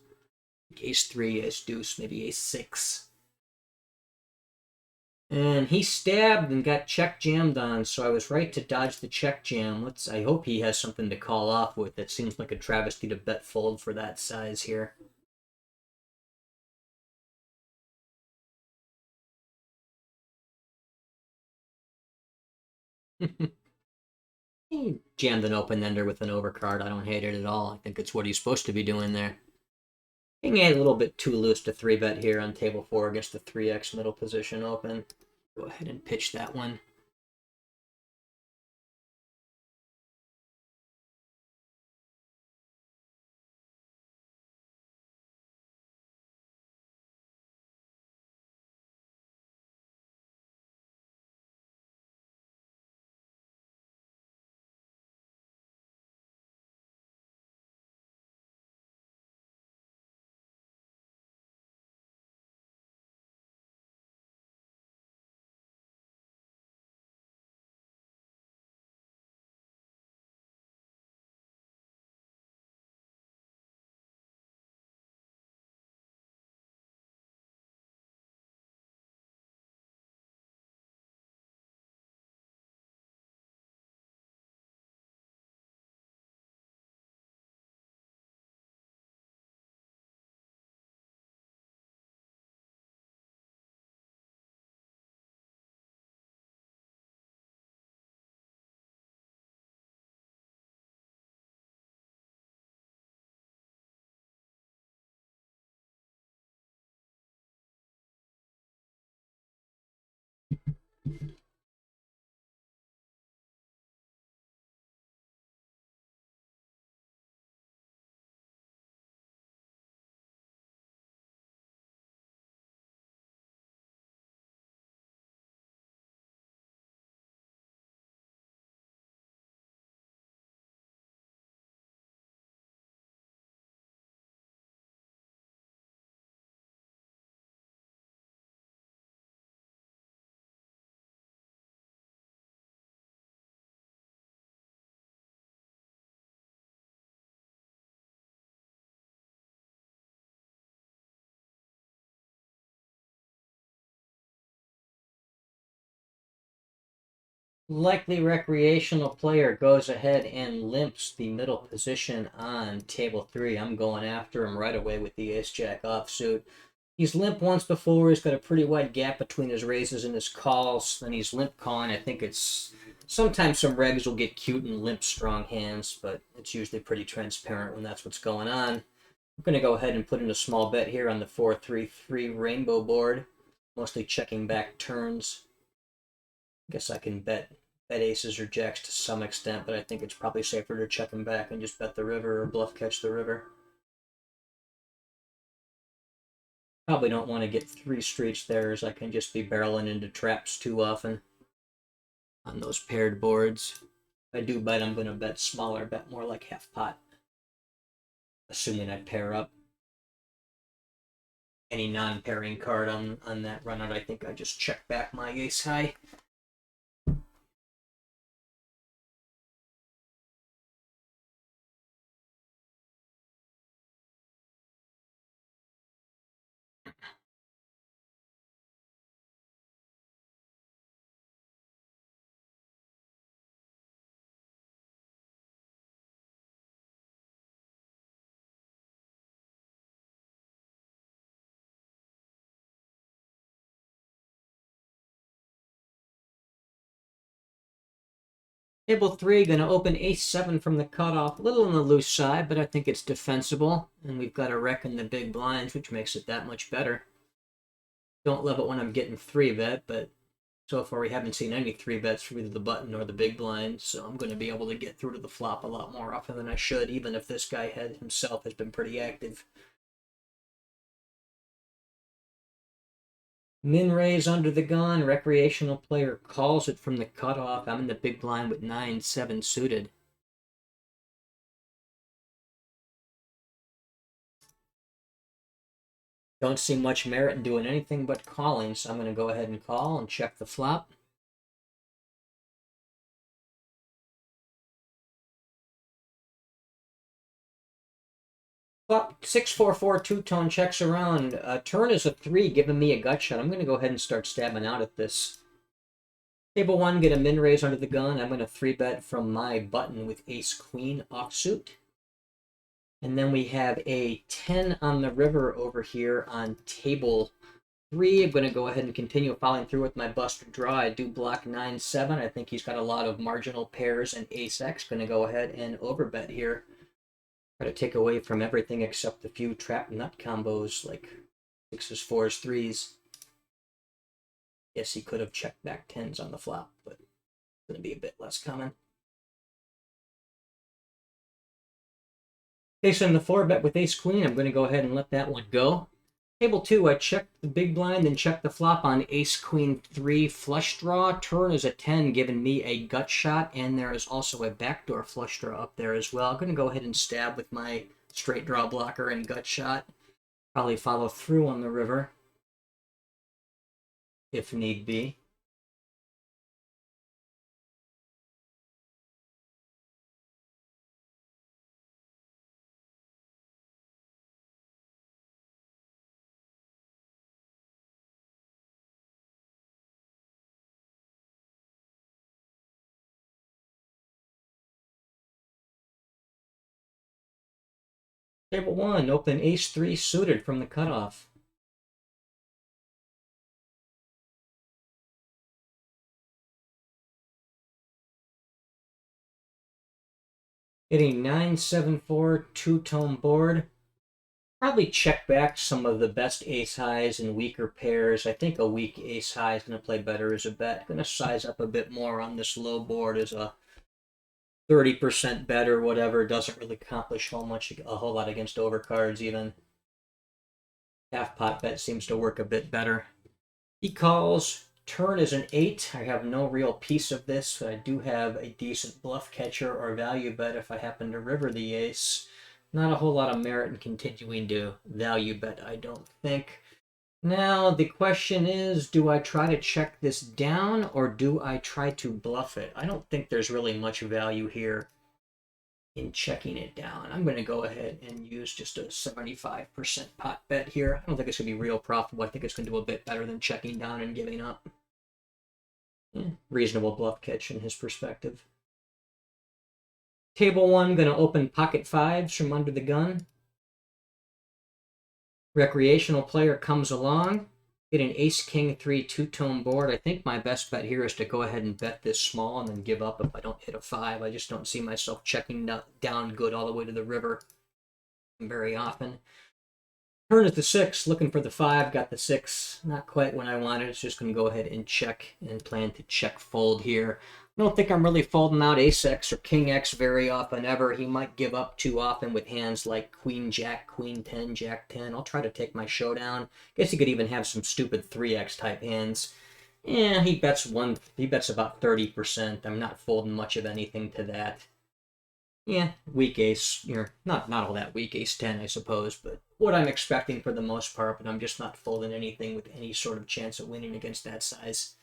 Ace-3, ace-deuce, maybe ace-6. And he stabbed and got check jammed on, so I was right to dodge the check jam. I hope he has something to call off with. It seems like a travesty to bet fold for that size here. He jammed an open-ender with an overcard. I don't hate it at all. I think it's what he's supposed to be doing there. Being a little bit too loose to 3-bet here on table 4 against the 3x middle position open. Go ahead and pitch that one. Likely recreational player goes ahead and limps the middle position on table 3. I'm going after him right away with the ace-jack offsuit. He's limp once before. He's got a pretty wide gap between his raises and his calls. Then he's limp calling. I think it's sometimes some regs will get cute and limp strong hands, but it's usually pretty transparent when that's what's going on. I'm going to go ahead and put in a small bet here on the 4-3-3 rainbow board, mostly checking back turns. I guess I can bet aces or jacks to some extent, but I think it's probably safer to check them back and just bet the river or bluff catch the river. Probably don't want to get 3 streets there, as I can just be barreling into traps too often on those paired boards. If I do bet, I'm going to bet smaller, bet more like half pot, assuming I pair up. Any non-pairing card on that run out, I think I just check back my ace high. Table 3, going to open ace-7 from the cutoff. A little on the loose side, but I think it's defensible. And we've got a wreck in the big blinds, which makes it that much better. Don't love it when I'm getting 3-bet, but so far we haven't seen any 3-bets for either the button or the big blind, so I'm going to be able to get through to the flop a lot more often than I should, even if this guy himself has been pretty active. Min raise under the gun. Recreational player calls it from the cutoff. I'm in the big blind with 9-7 suited. Don't see much merit in doing anything but calling, so I'm going to go ahead and call and check the flop. Flop 6-4-4 two-tone checks around. Turn is a 3, giving me a gut shot. I'm going to go ahead and start stabbing out at this. Table 1, get a min raise under the gun. I'm going to 3-bet from my button with ace-queen offsuit. And then we have a 10 on the river over here on table 3. I'm going to go ahead and continue following through with my busted draw. I do block 9-7. I think he's got a lot of marginal pairs and ace-x. Going to go ahead and overbet here. Try to take away from everything except a few trap nut combos like 6s, 4s, 3s. Yes, he could have checked back 10s on the flop, but it's going to be a bit less common. Facing the 4-bet with ace-queen, I'm going to go ahead and let that one go. Table 2, I checked the big blind and checked the flop on ace-queen 3 flush draw. Turn is a 10, giving me a gut shot, and there is also a backdoor flush draw up there as well. I'm going to go ahead and stab with my straight draw blocker and gut shot. Probably follow through on the river, if need be. Table 1, open ace-3 suited from the cutoff. Hitting 9-7-4 two-tone board. Probably check back some of the best ace highs and weaker pairs. I think a weak ace high is going to play better as a bet. Going to size up a bit more on this low board as a 30% bet or whatever. Doesn't really accomplish a whole lot against overcards even. Half pot bet seems to work a bit better. He calls. Turn is an 8. I have no real piece of this, but I do have a decent bluff catcher or value bet if I happen to river the ace. Not a whole lot of merit in continuing to value bet, I don't think. Now, the question is, do I try to check this down or do I try to bluff it? I don't think there's really much value here in checking it down. I'm going to go ahead and use just a 75% pot bet here. I don't think it's going to be real profitable. I think it's going to do a bit better than checking down and giving up. Yeah, reasonable bluff catch in his perspective. Table 1, going to open pocket 5s from under the gun. Recreational player comes along. Get an ace king 3 two-tone board. I think my best bet here is to go ahead and bet this small and then give up if I don't hit a 5. I just don't see myself checking down good all the way to the river very often. Turn is the 6, looking for the 5, got the 6. Not quite when I wanted. It's just going to go ahead and check and plan to check fold here. I don't think I'm really folding out ace-x or king-x very often ever. He might give up too often with hands like queen-jack, queen-10, jack-10. I'll try to take my showdown. Guess he could even have some stupid 3x type hands. Yeah, he bets about 30%. I'm not folding much of anything to that. Yeah, weak ace, not all that weak, ace 10, I suppose, but what I'm expecting for the most part, but I'm just not folding anything with any sort of chance of winning against that size.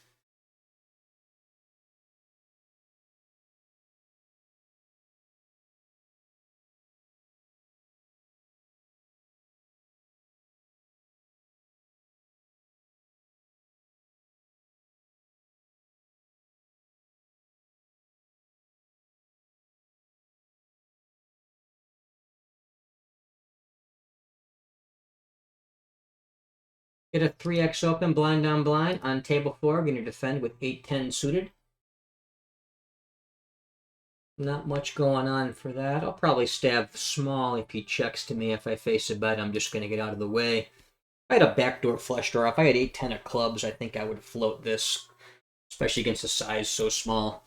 Get a 3x open, blind on blind. On table 4, going to defend with 8-10 suited. Not much going on for that. I'll probably stab small if he checks to me. If I face a bet, I'm just going to get out of the way. If I had a backdoor flush draw, if I had 8-10 of clubs, I think I would float this, especially against a size so small.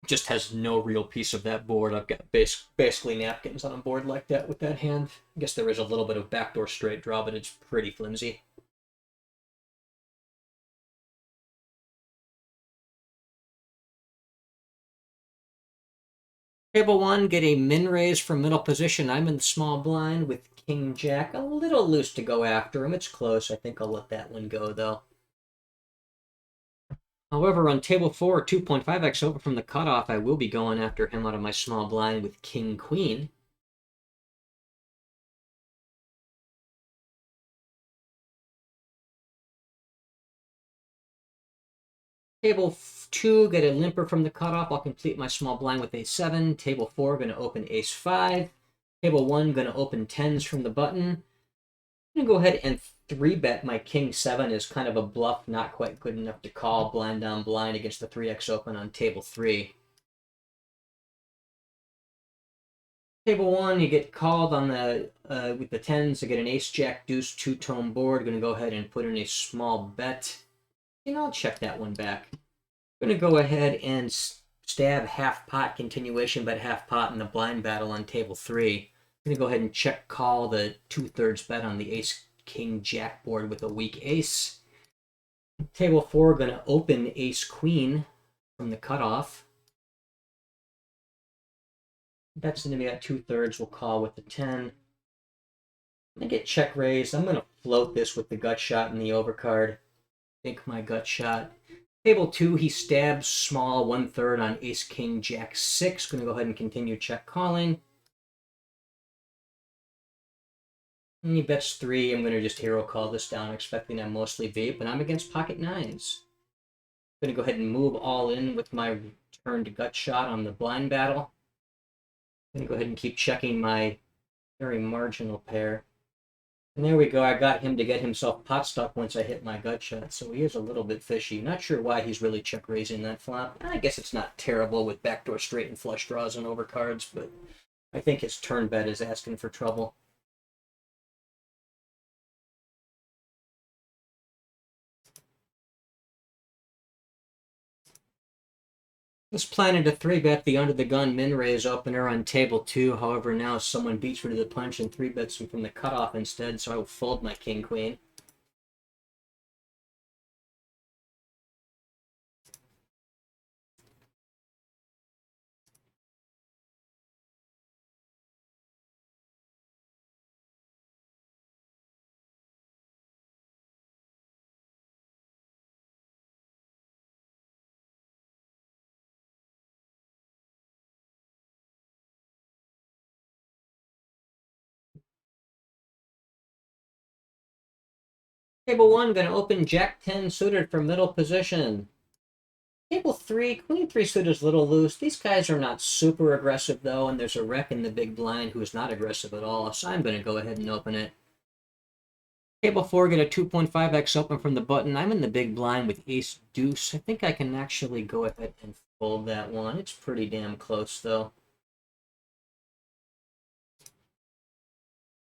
Just has no real piece of that board. I've got basically napkins on a board like that with that hand. I guess there is a little bit of backdoor straight draw, but it's pretty flimsy. Table 1, get a min raise from middle position. I'm in the small blind with king jack. A little loose to go after him. It's close. I think I'll let that one go, though. However, on table 4, 2.5x over from the cutoff, I will be going after him out of my small blind with king queen. Table 2, get a limper from the cutoff. I'll complete my small blind with a7. Table 4, going to open ace-5. Table 1, going to open 10s from the button. I'm going to go ahead and 3-bet my king-7 is kind of a bluff, not quite good enough to call blind on blind against the 3x open on table 3. Table 1, you get called on the with the 10s to get an ace-jack deuce two-tone board. Going to go ahead and put in a small bet. I'll check that one back. I'm going to go ahead and stab half pot continuation, bet half pot in the blind battle on table 3. I'm going to go ahead and check call the 2/3 bet on the ace king jack board with a weak ace. Table 4, going to open ace queen from the cutoff. Bet's going to be at 2/3. We'll call with the 10. I'm going to get check raised. I'm going to float this with the gut shot and the overcard. Think my gut shot. Table 2, he stabs small 1/3 on ace king jack 6. Going to go ahead and continue check calling. And he bets 3. I'm going to just hero call this down, expecting I'm mostly vape, and I'm against pocket 9s. I'm going to go ahead and move all in with my turned gut shot on the blind battle. I'm going to go ahead and keep checking my very marginal pair. And there we go. I got him to get himself pot stuck once I hit my gut shot, so he is a little bit fishy. Not sure why he's really check raising that flop. I guess it's not terrible with backdoor straight and flush draws and overcards, but I think his turn bet is asking for trouble. This planning to 3-bet the under the gun min raise opener on table 2. However, now someone beats me to the punch and 3-bets him from the cutoff instead, so I will fold my king queen. Table 1, going to open jack 10 suited for middle position. Table 3, Queen 3 suited is a little loose. These guys are not super aggressive, though, and there's a rec in the big blind who's not aggressive at all, so I'm going to go ahead and open it. Table 4, get a 2.5x open from the button. I'm in the big blind with ace deuce. I think I can actually go ahead and fold that one. It's pretty damn close, though.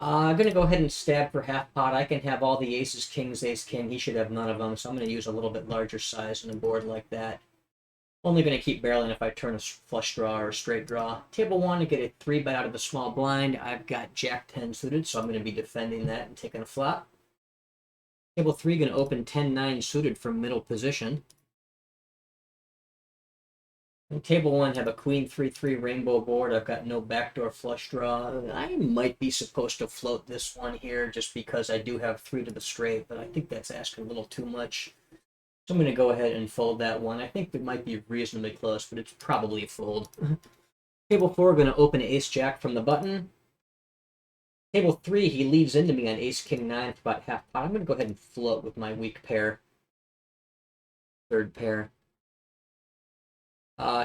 I'm going to go ahead and stab for half pot. I can have all the aces, kings, ace, king. He should have none of them, so I'm going to use a little bit larger size on a board like that. Only going to keep barreling if I turn a flush draw or a straight draw. Table 1 to get a 3-bet out of the small blind. I've got Jack 10 suited, so I'm going to be defending that and taking a flop. Table 3 going to open 10-9 suited from middle position. And table 1 have a queen 3-3 rainbow board. I've got no backdoor flush draw. I might be supposed to float this one here just because I do have 3 to the straight, but I think that's asking a little too much. So I'm going to go ahead and fold that one. I think it might be reasonably close, but it's probably a fold. Table 4 going to open ace-jack from the button. Table 3, he leads into me on ace-king-9 for about half pot. I'm going to go ahead and float with my weak pair. Third pair.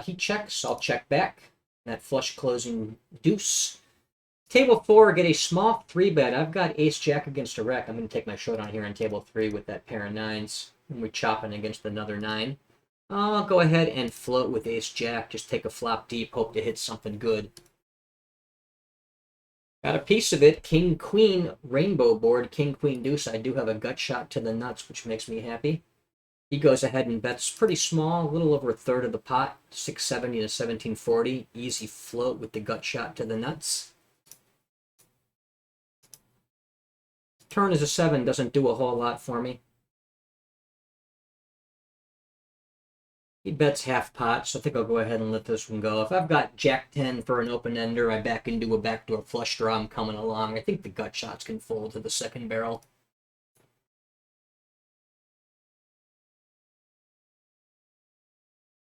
He checks, I'll check back. That flush closing deuce. Table 4, get a small 3-bet. I've got ace-jack against a rec. I'm going to take my showdown here on table 3 with that pair of 9s. And we're chopping against another 9. I'll go ahead and float with ace-jack. Just take a flop deep, hope to hit something good. Got a piece of it. King-queen rainbow board. King-queen deuce. I do have a gut shot to the nuts, which makes me happy. He goes ahead and bets pretty small, a little over a third of the pot, 670 to 1740. Easy float with the gut shot to the nuts. Turn is a 7, doesn't do a whole lot for me. He bets half pot, so I think I'll go ahead and let this one go. If I've got Jack 10 for an open-ender, I back into a backdoor flush draw, I'm coming along. I think the gut shots can fold to the second barrel.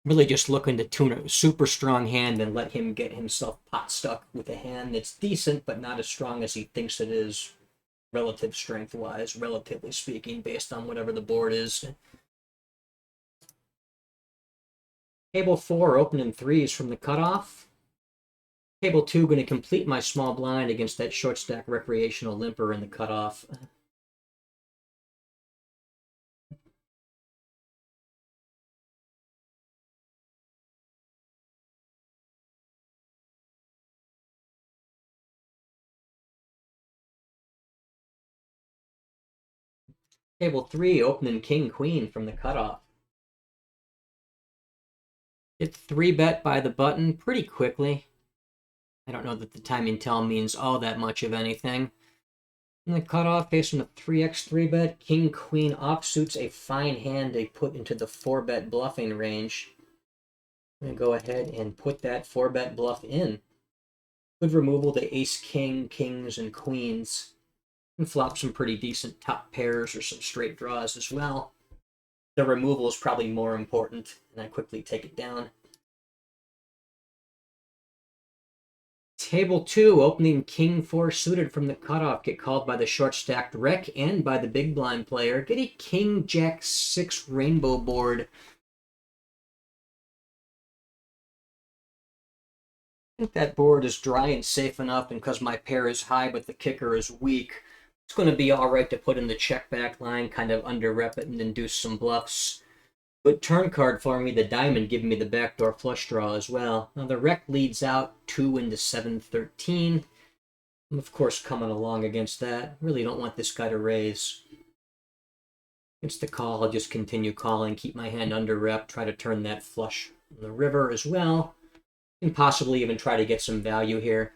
Really just looking to tune a super strong hand and let him get himself pot stuck with a hand that's decent, but not as strong as he thinks it is, relative strength-wise, relatively speaking, based on whatever the board is. Table 4, opening 3s from the cutoff. Table 2, going to complete my small blind against that short stack recreational limper in the cutoff. Table 3, opening king-queen from the cutoff. It's 3-bet by the button pretty quickly. I don't know that the timing tell means all that much of anything. In the cutoff, facing a 3x 3-bet, king-queen offsuits a fine hand they put into the 4-bet bluffing range. I'm going to go ahead and put that 4-bet bluff in. Good removal to ace-king, kings, and queens. And flop some pretty decent top pairs or some straight draws as well. The removal is probably more important, and I quickly take it down. Table 2, opening king 4 suited from the cutoff. Get called by the short stacked rec and by the big blind player. Get a king jack 6 rainbow board. I think that board is dry and safe enough, and because my pair is high but the kicker is weak, it's going to be all right to put in the check back line, kind of under rep it and induce some bluffs. Good turn card for me, the diamond giving me the backdoor flush draw as well. Now the rec leads out 2 into 7-13. I'm of course coming along against that. Really don't want this guy to raise. Against the call, I'll just continue calling, keep my hand under rep, try to turn that flush in the river as well, and possibly even try to get some value here.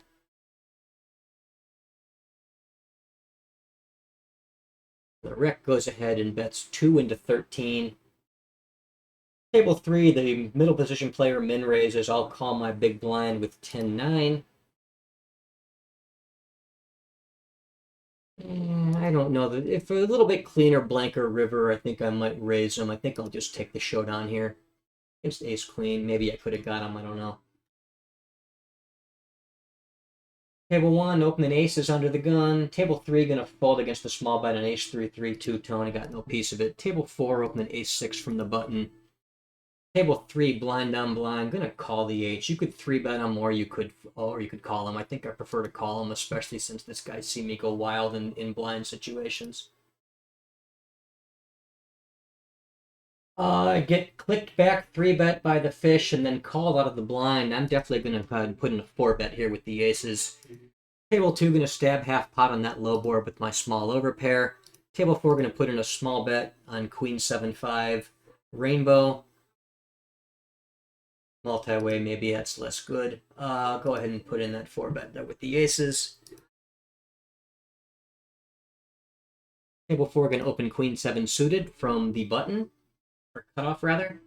The rec goes ahead and bets 2 into 13. Table 3, the middle position player min raises. I'll call my big blind with 10-9. I don't know. If a little bit cleaner, blanker river, I think I might raise him. I think I'll just take the showdown here. Against ace-queen. Maybe I could have got him. I don't know. Table 1, opening aces under the gun. Table 3, going to fold against the small bet on ace 3-3 two-tone. I got no piece of it. Table 4, opening ace 6 from the button. Table 3, blind on blind. I'm gonna call the H. You could 3-bet him, or you could call him. I think I prefer to call him, especially since this guy's seen me go wild in blind situations. Get clicked back 3-bet by the fish and then called out of the blind. I'm definitely going to put in a 4-bet here with the aces. Table 2, going to stab half pot on that low board with my small overpair. Table 4, going to put in a small bet on queen 7-5 rainbow. Multi-way, maybe that's less good. Go ahead and put in that 4-bet there with the aces. Table 4, going to open queen 7 suited from the button. Or cutoff, rather.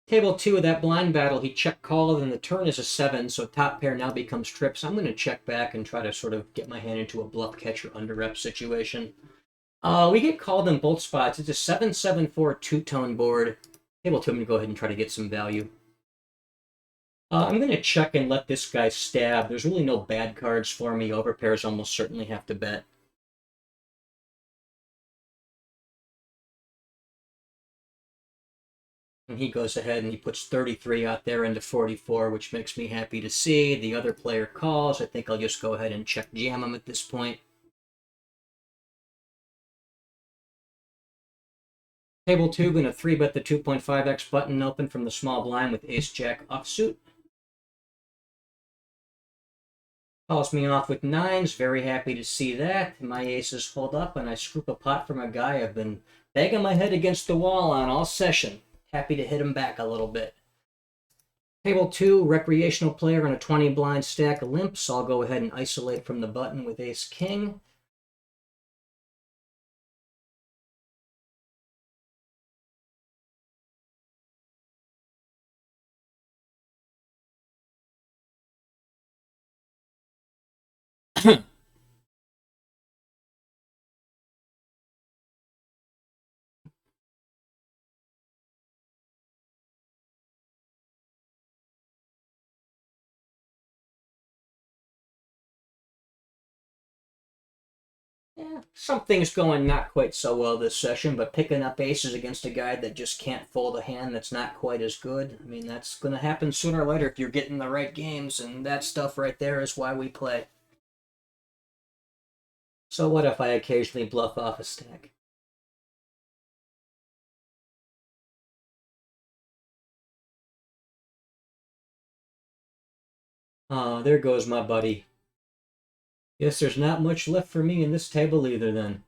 Table 2 of that blind battle, he check called, and the turn is a 7, so top pair now becomes trips. I'm going to check back and try to sort of get my hand into a bluff catcher under rep situation. We get called in both spots. It's a 7-7-4 two-tone board. Table 2, I'm going to go ahead and try to get some value. I'm going to check and let this guy stab. There's really no bad cards for me. Overpairs almost certainly have to bet. And he goes ahead and he puts 33 out there into 44, which makes me happy to see. The other player calls. I think I'll just go ahead and check jam him at this point. Table 2, going to 3-bet the 2.5x button open from the small blind with ace-jack offsuit. Calls me off with 9s. Very happy to see that. My aces hold up, and I scoop a pot from a guy I've been banging my head against the wall on all session. Happy to hit him back a little bit. Table 2, recreational player on a 20 blind stack of limps. I'll go ahead and isolate from the button with ace-king. Yeah, something's going not quite so well this session, but picking up aces against a guy that just can't fold a hand that's not quite as good. I mean, that's going to happen sooner or later if you're getting the right games, and that stuff right there is why we play. So what if I occasionally bluff off a stack? Oh, there goes my buddy. Guess there's not much left for me in this table either then.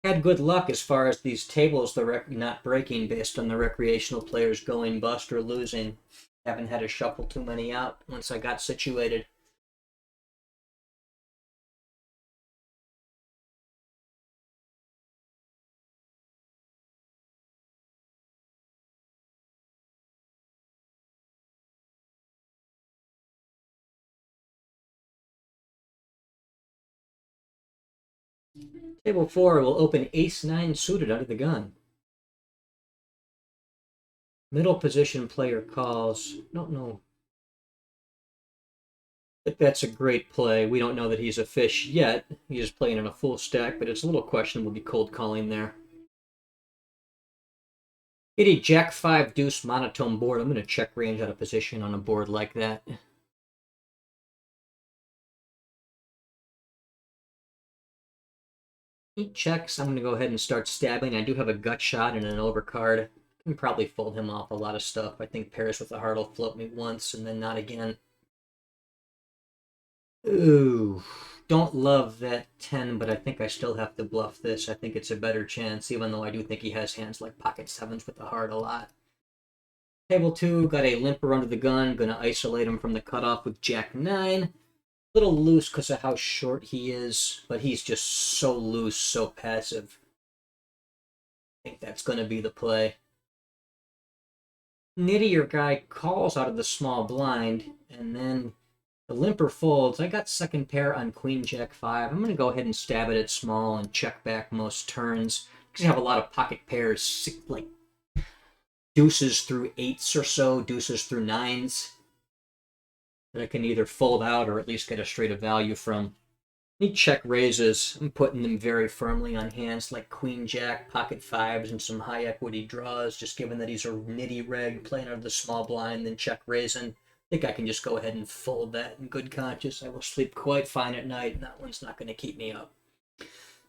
Had good luck as far as these tables not breaking based on the recreational players going bust or losing. Haven't had to shuffle too many out once I got situated. Table 4 will open ace-9 suited under the gun. Middle position player calls. Don't know. But that's a great play. We don't know that he's a fish yet. He's playing in a full stack, but it's a little questionable to be cold calling there. Itty jack 5 deuce monotone board. I'm going to check range out of position on a board like that. He checks. I'm going to go ahead and start stabbing. I do have a gut shot and an overcard. Can probably fold him off a lot of stuff. I think pairs with the heart will float me once and then not again. Ooh, don't love that 10, but I think I still have to bluff this. I think it's a better chance, even though I do think he has hands like pocket 7s with the heart a lot. Table 2, got a limper under the gun. Gonna isolate him from the cutoff with jack 9. Little loose because of how short he is, but he's just so loose, so passive. I think that's going to be the play. Nittier guy calls out of the small blind, and then the limper folds. I got second pair on queen jack 5. I'm going to go ahead and stab it at small and check back most turns. Because you have a lot of pocket pairs, like deuces through 8s or so, deuces through 9s. that I can either fold out or at least get a straight of value from. Any check raises, I'm putting them very firmly on hands like Queen Jack, Pocket Fives, and some high equity draws, just given that he's a nitty reg playing under the small blind, then check raising. I think I can just go ahead and fold that in good conscience. I will sleep quite fine at night, and that one's not going to keep me up.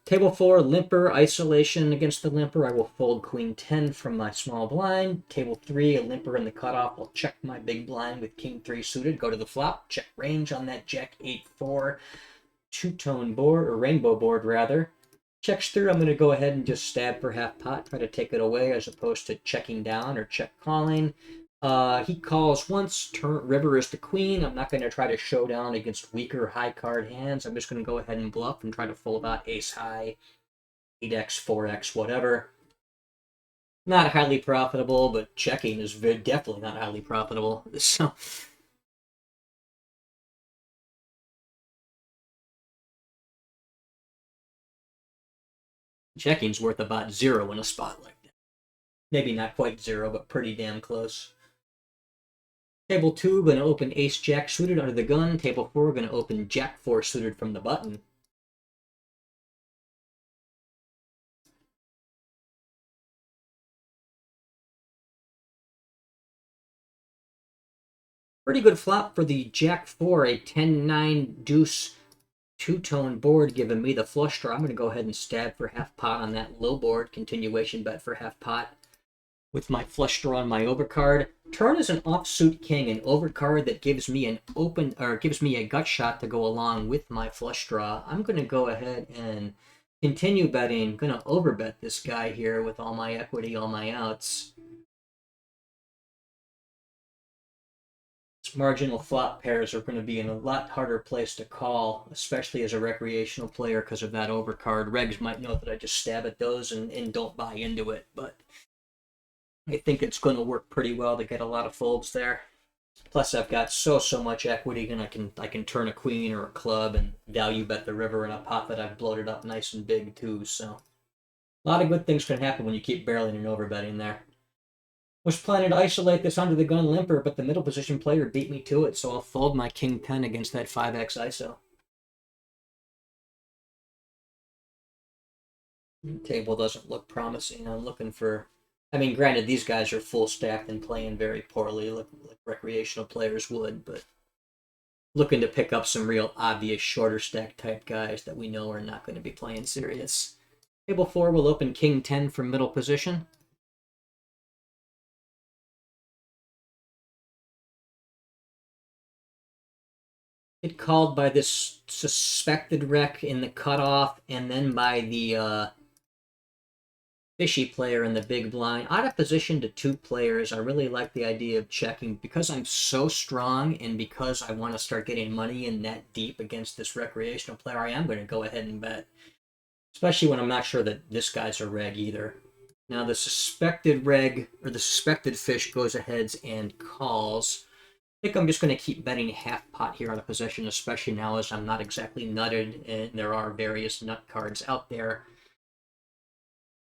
Table 4, limper, isolation against the limper. I will fold Queen 10 from my small blind. Table 3, a limper in the cutoff. I'll check my big blind with King 3 suited. Go to the flop. Check range on that Jack 8-4 two-tone board, or rainbow board rather. Checks through. I'm going to go ahead and just stab for half pot. Try to take it away as opposed to checking down or check calling. He calls once, river is the queen. I'm not going to try to show down against weaker high card hands. I'm just going to go ahead and bluff and try to fold out ace high, 8x, 4x, whatever. Not highly profitable, but checking is definitely not highly profitable. So checking's worth about 0 in a spot like that. Maybe not quite 0, but pretty damn close. Table 2, going to open ace-jack suited under the gun. Table 4, going to open jack-4 suited from the button. Pretty good flop for the jack-4, a 10-9 deuce two-tone board giving me the flush draw. I'm going to go ahead and stab for half pot on that low board. Continuation bet for half pot with my flush draw on my overcard. Turn is an offsuit king, an overcard that gives me an open, or gives me a gut shot to go along with my flush draw. I'm going to go ahead and continue betting. I'm going to overbet this guy here with all my equity, all my outs. Marginal flop pairs are going to be in a lot harder place to call, especially as a recreational player because of that overcard. Regs might know that I just stab at those and don't buy into it, but I think it's going to work pretty well to get a lot of folds there. Plus, I've got so much equity, and I can turn a queen or a club and value bet the river in a pot that I've bloated up nice and big too. So, a lot of good things can happen when you keep barreling and overbetting there. Was planning to isolate this under the gun limper, but the middle position player beat me to it, so I'll fold my king 10 against that 5x ISO. The table doesn't look promising. I'm looking for... I mean, granted, these guys are full stacked and playing very poorly, like recreational players would, but looking to pick up some real obvious shorter stack type guys that we know are not going to be playing serious. Table 4 will open king 10 from middle position. Get called by this suspected wreck in the cutoff, and then by the fishy player in the big blind. Out of position to 2 players. I really like the idea of checking because I'm so strong and because I want to start getting money in that deep against this recreational player. I am going to go ahead and bet, especially when I'm not sure that this guy's a reg either. Now the suspected reg, or the suspected fish, goes ahead and calls. I think I'm just going to keep betting half pot here out of position, especially now as I'm not exactly nutted and there are various nut cards out there.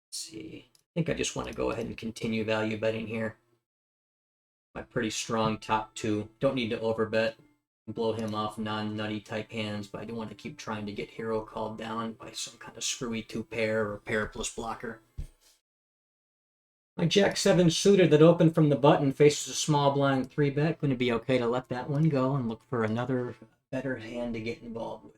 Let's see. I think I just want to go ahead and continue value betting here. My pretty strong top 2. Don't need to overbet. Blow him off non-nutty type hands, but I do want to keep trying to get hero called down by some kind of screwy 2-pair or pair plus blocker. My Jack 7 suited that opened from the button faces a small blind 3-bet. Going to be okay to let that one go and look for another better hand to get involved with.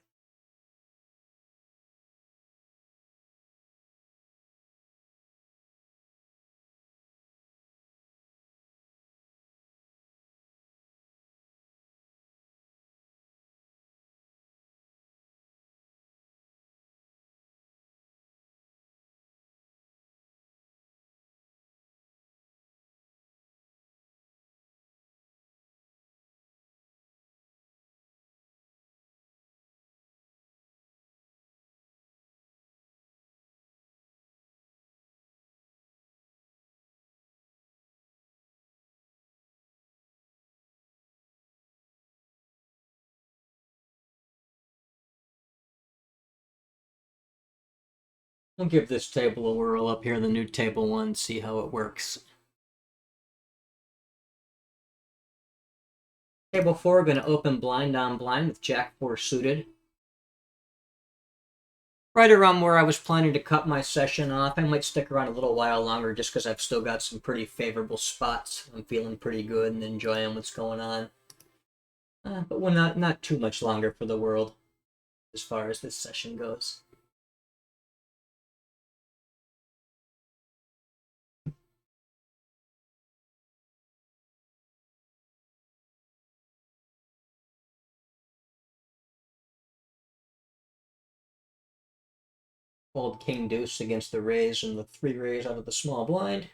I'll give this table a whirl up here, the new table 1, see how it works. Table 4, going to open blind on blind with Jack 4 suited. Right around where I was planning to cut my session off. I might stick around a little while longer just because I've still got some pretty favorable spots. I'm feeling pretty good and enjoying what's going on. But we're not too much longer for the world as far as this session goes. Fold King Deuce against the raise and the 3 raise out of the small blind.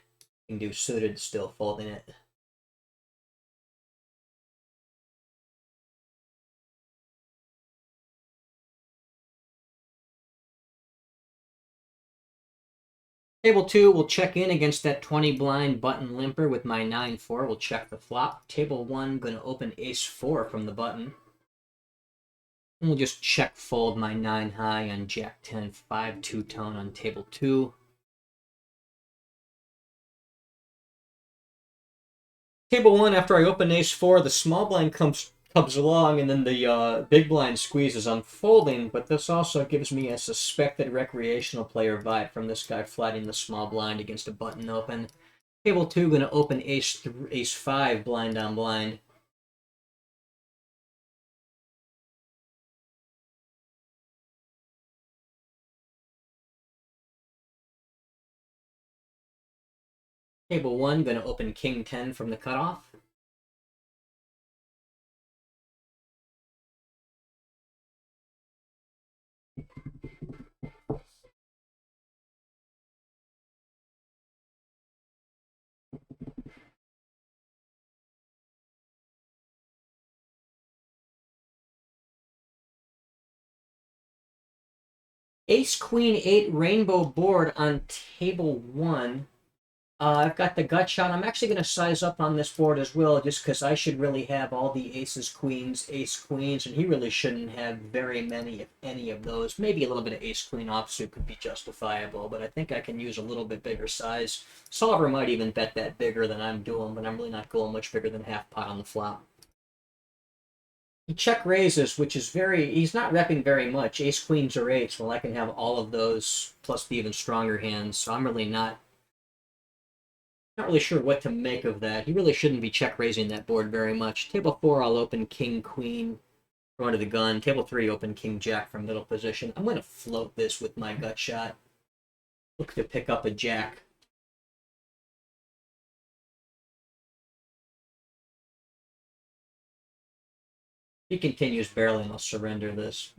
King Deuce suited, still folding it. Table 2 will check in against that 20 blind button limper with my 9-4. We'll check the flop. Table 1, going to open Ace-4 from the button. And we'll just check fold my 9 high on Jack 10, 5 two-tone on table 2. Table 1, after I open Ace-4, the small blind comes along, and then the big blind squeezes. I'm folding, but this also gives me a suspected recreational player vibe from this guy flatting the small blind against a button open. Table 2, going to open Ace-5 blind on blind. Table 1, going to open King 10 from the cutoff. Ace Queen 8 rainbow board on table 1. I've got the gut shot. I'm actually going to size up on this board as well, just because I should really have all the aces, queens, ace, queens, and he really shouldn't have very many, if any of those. Maybe a little bit of ace, queen offsuit could be justifiable, but I think I can use a little bit bigger size. Solver might even bet that bigger than I'm doing, but I'm really not going much bigger than half pot on the flop. He check raises, which is he's not repping very much. Ace, queens, or eights. Well, I can have all of those, plus the even stronger hands, so I'm really not really sure what to make of that. He really shouldn't be check raising that board very much. Table 4, I'll open King, Queen, front of the gun. Table 3, open King, Jack from middle position. I'm going to float this with my gut shot. Look to pick up a Jack. If he continues barreling, I'll surrender this.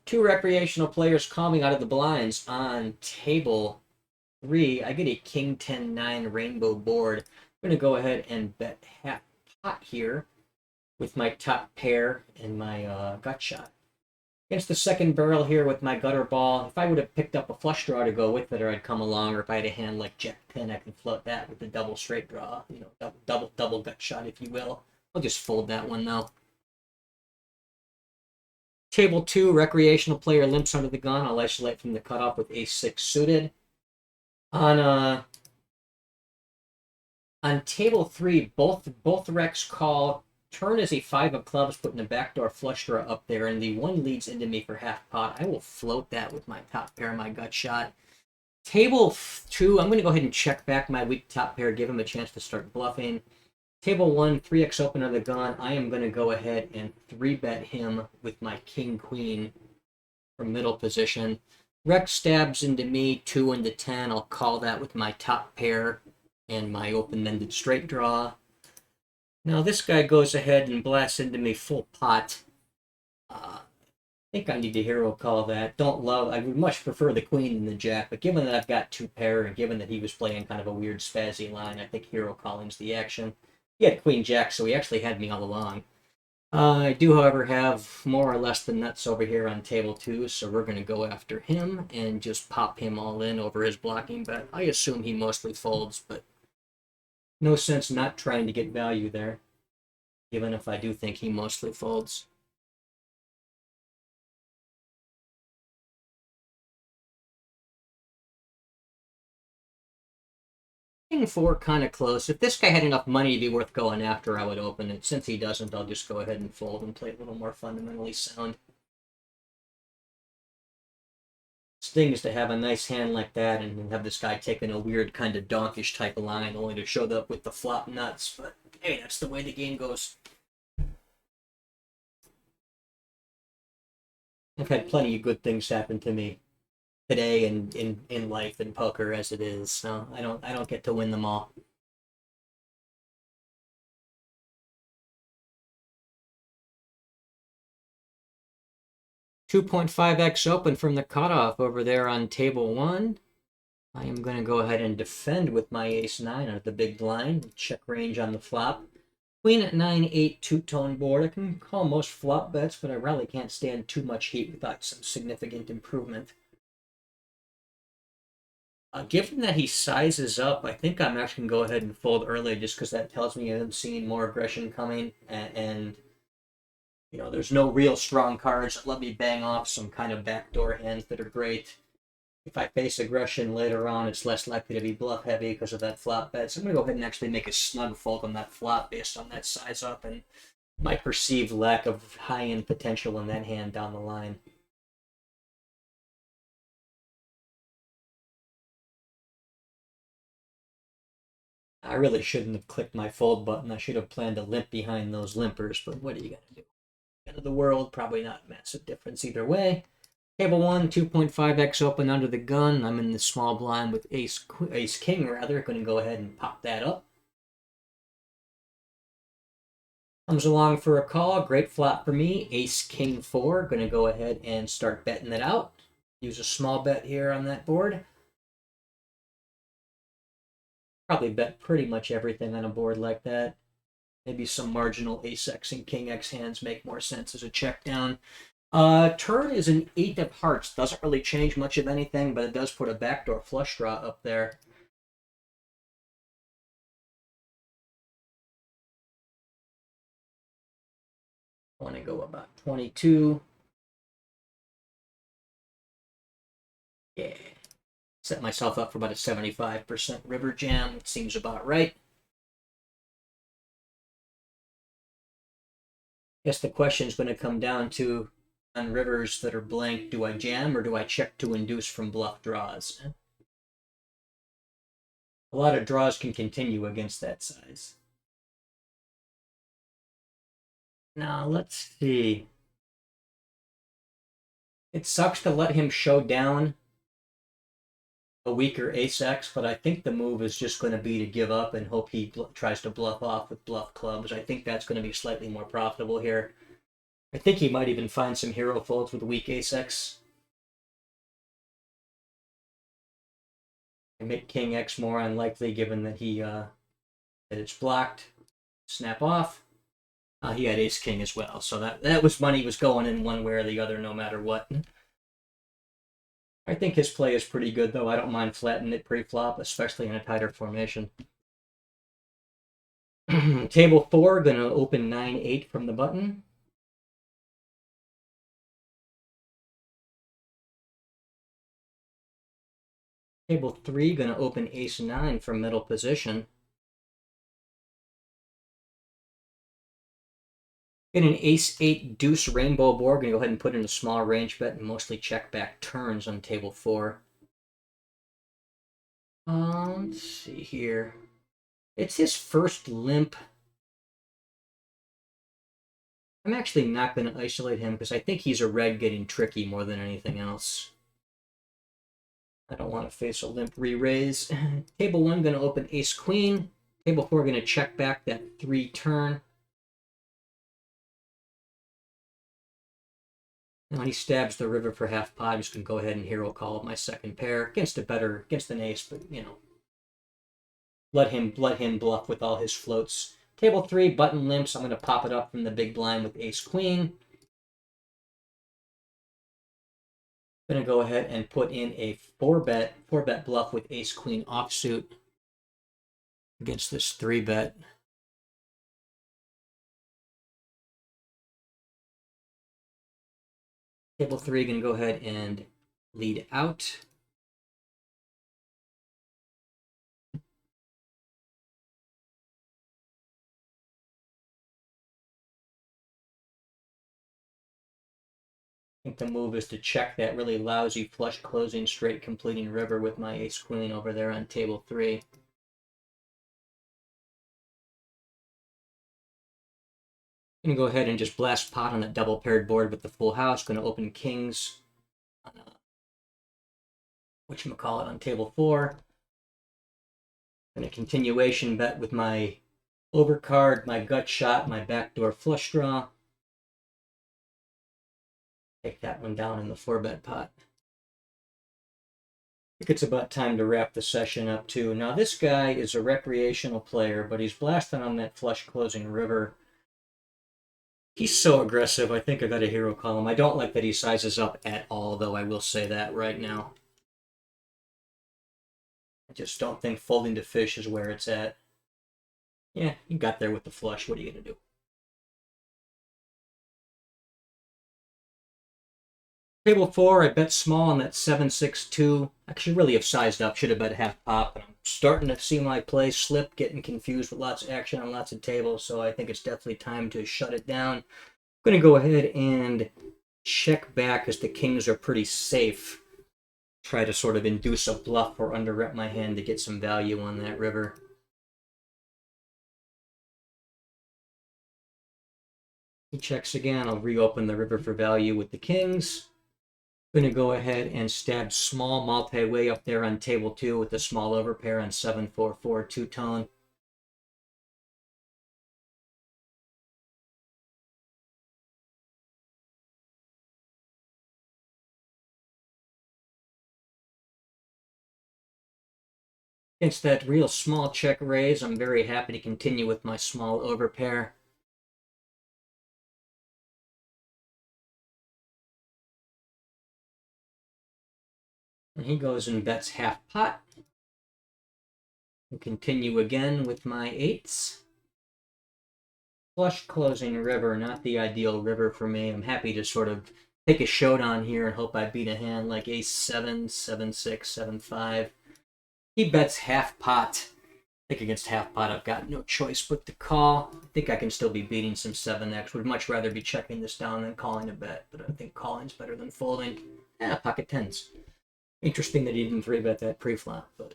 2 recreational players calming out of the blinds on table 3. I get a King 10-9 rainbow board. I'm going to go ahead and bet half pot here with my top pair and my gut shot. Against the second barrel here with my gutter ball, if I would have picked up a flush draw to go with it, or I'd come along, or if I had a hand like Jack 10, I can float that with the double straight draw, double gut shot, if you will. I'll just fold that one though. Table 2, recreational player limps under the gun. I'll isolate from the cutoff with Ace-6 suited. On table 3, both recs call. Turn is a 5 of clubs, putting a backdoor flush draw up there, and the 1 leads into me for half pot. I will float that with my top pair, my gut shot. Table 2, I'm going to go ahead and check back my weak top pair, give him a chance to start bluffing. Table 1, 3x open of the gun. I am going to go ahead and 3-bet him with my King, Queen from middle position. Rec stabs into me, 2 into 10. I'll call that with my top pair and my open-ended straight draw. Now this guy goes ahead and blasts into me full pot. I think I need to hero call that. I would much prefer the queen than the jack, but given that I've got 2 pair, and given that he was playing kind of a weird spazzy line, I think hero calling's the action. He had queen jack, so he actually had me all along. I do, however, have more or less the nuts over here on table 2, so we're going to go after him and just pop him all in over his blocking bet. I assume he mostly folds, but no sense not trying to get value there, even if I do think he mostly folds. King 4 kind of close. If this guy had enough money to be worth going after, I would open it. Since he doesn't, I'll just go ahead and fold and play a little more fundamentally sound. Sting is to have a nice hand like that and have this guy taking a weird kind of donkish type of line only to show up with the flop nuts. But hey, that's the way the game goes. I've had plenty of good things happen to me today and in life and poker as it is, so I don't get to win them all. $2.5x open from the cutoff over there on table 1. I am going to go ahead and defend with my ace-9 at the big blind. Check range on the flop. Queen at 9-8 two-tone board. I can call most flop bets, but I really can't stand too much heat without some significant improvement. Given that he sizes up, I think I'm actually going to go ahead and fold early just because that tells me I'm seeing more aggression coming. And you know, there's no real strong cards that let me bang off some kind of backdoor hands that are great. If I face aggression later on, it's less likely to be bluff heavy because of that flop bet. So I'm going to go ahead and actually make a snug fold on that flop based on that size up and my perceived lack of high-end potential in that hand down the line. I really shouldn't have clicked my fold button. I should have planned to limp behind those limpers, but what are you going to do? End of the world, probably not a massive difference either way. Table 1, 2.5x open under the gun. I'm in the small blind with ace king rather. Going to go ahead and pop that up. Comes along for a call. Great flop for me. Ace king 4. Going to go ahead and start betting it out. Use a small bet here on that board. Probably bet pretty much everything on a board like that. Maybe some marginal ace-x and king-x hands make more sense as a check down. Turn is an 8 of hearts. Doesn't really change much of anything, but it does put a backdoor flush draw up there. I want to go about 22. Yeah. Set myself up for about a 75% river jam. It seems about right. Guess the question is going to come down to, on rivers that are blank, do I jam or do I check to induce from bluff draws? A lot of draws can continue against that size. Now, let's see. It sucks to let him show down a weaker ace-x, but I think the move is just going to be to give up and hope he tries to bluff off with bluff clubs. I think that's going to be slightly more profitable here. I think he might even find some hero folds with weak ace-x. And make king-x more unlikely given that that it's blocked. Snap off. He had ace-king as well, so that was money was going in one way or the other no matter what. I think his play is pretty good, though. I don't mind flattening it pre-flop, especially in a tighter formation. Table 4, going to open 9-8 from the button. Table 3, going to open ace-9 from middle position. In an ace-8 deuce rainbow board, going to go ahead and put in a small range bet and mostly check back turns on table 4. Let's see here. It's his first limp. I'm actually not going to isolate him because I think he's a red getting tricky more than anything else. I don't want to face a limp re-raise. Table 1 going to open ace-queen. Table 4 going to check back that 3 turn. And when he stabs the river for half pot, I'm just going to go ahead and hero call my second pair against an ace, but you know, let him bluff with all his floats. Table 3 button limps. I'm going to pop it up from the big blind with ace-queen. Going to go ahead and put in a 4-bet bluff with ace-queen offsuit against this 3-bet. Table 3 going to go ahead and lead out. think the move is to check that really lousy flush closing straight completing river with my ace queen over there on table 3. I'm going to go ahead and just blast pot on that double paired board with the full house. Going to open kings on whatchamacallit on table 4. And a continuation bet with my overcard, my gut shot, my backdoor flush draw. Take that one down in the 4-bet pot. I think it's about time to wrap the session up too. Now this guy is a recreational player, but he's blasting on that flush closing river. He's so aggressive, I think I got a hero call him. I don't like that he sizes up at all, though, I will say that right now. I just don't think folding to fish is where it's at. Yeah, you got there with the flush. What are you going to do? Table 4, I bet small on that 7-6-2. I should really have sized up. Should have bet half pop. But I'm starting to see my play slip, getting confused with lots of action on lots of tables. So I think it's definitely time to shut it down. I'm going to go ahead and check back as the kings are pretty safe. Try to sort of induce a bluff or underrep my hand to get some value on that river. He checks again. I'll reopen the river for value with the kings. I'm going to go ahead and stab small multi-way up there on table 2 with the small overpair on 7-4-4 two-tone. Against that real small check raise, I'm very happy to continue with my small overpair. And he goes and bets half pot. And continue again with my 8s. Flush closing river, not the ideal river for me. I'm happy to sort of take a showdown here and hope I beat a hand like ace-7, 7-6, 7-5. He bets half pot. I think against half pot I've got no choice but to call. I think I can still be beating some 7x. Would much rather be checking this down than calling a bet, but I think calling's better than folding. Pocket 10s. Interesting that he didn't 3-bet that pre-flop, but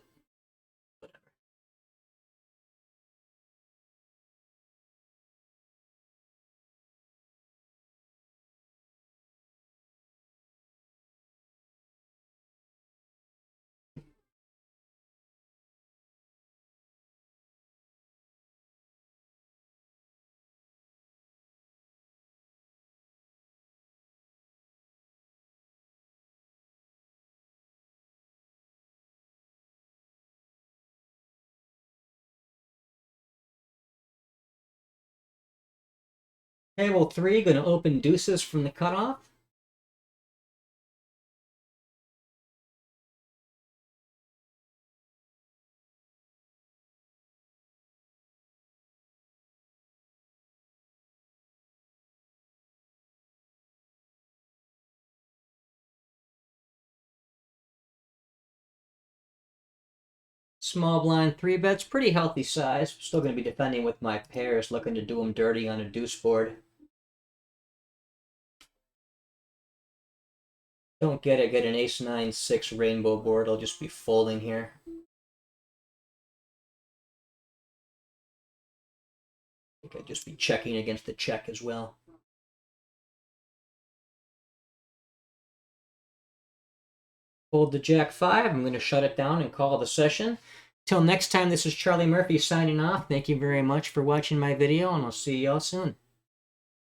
whatever. Table 3, going to open deuces from the cutoff. Small blind 3-bets, pretty healthy size. Still going to be defending with my pairs, looking to do them dirty on a deuce board. Don't get it, get an ace-9-6 rainbow board. I'll just be folding here. I think I'd just be checking against the check as well. Fold the Jack-5. I'm going to shut it down and call the session. Till next time, this is Charlie Murphy signing off. Thank you very much for watching my video, and I'll see y'all soon.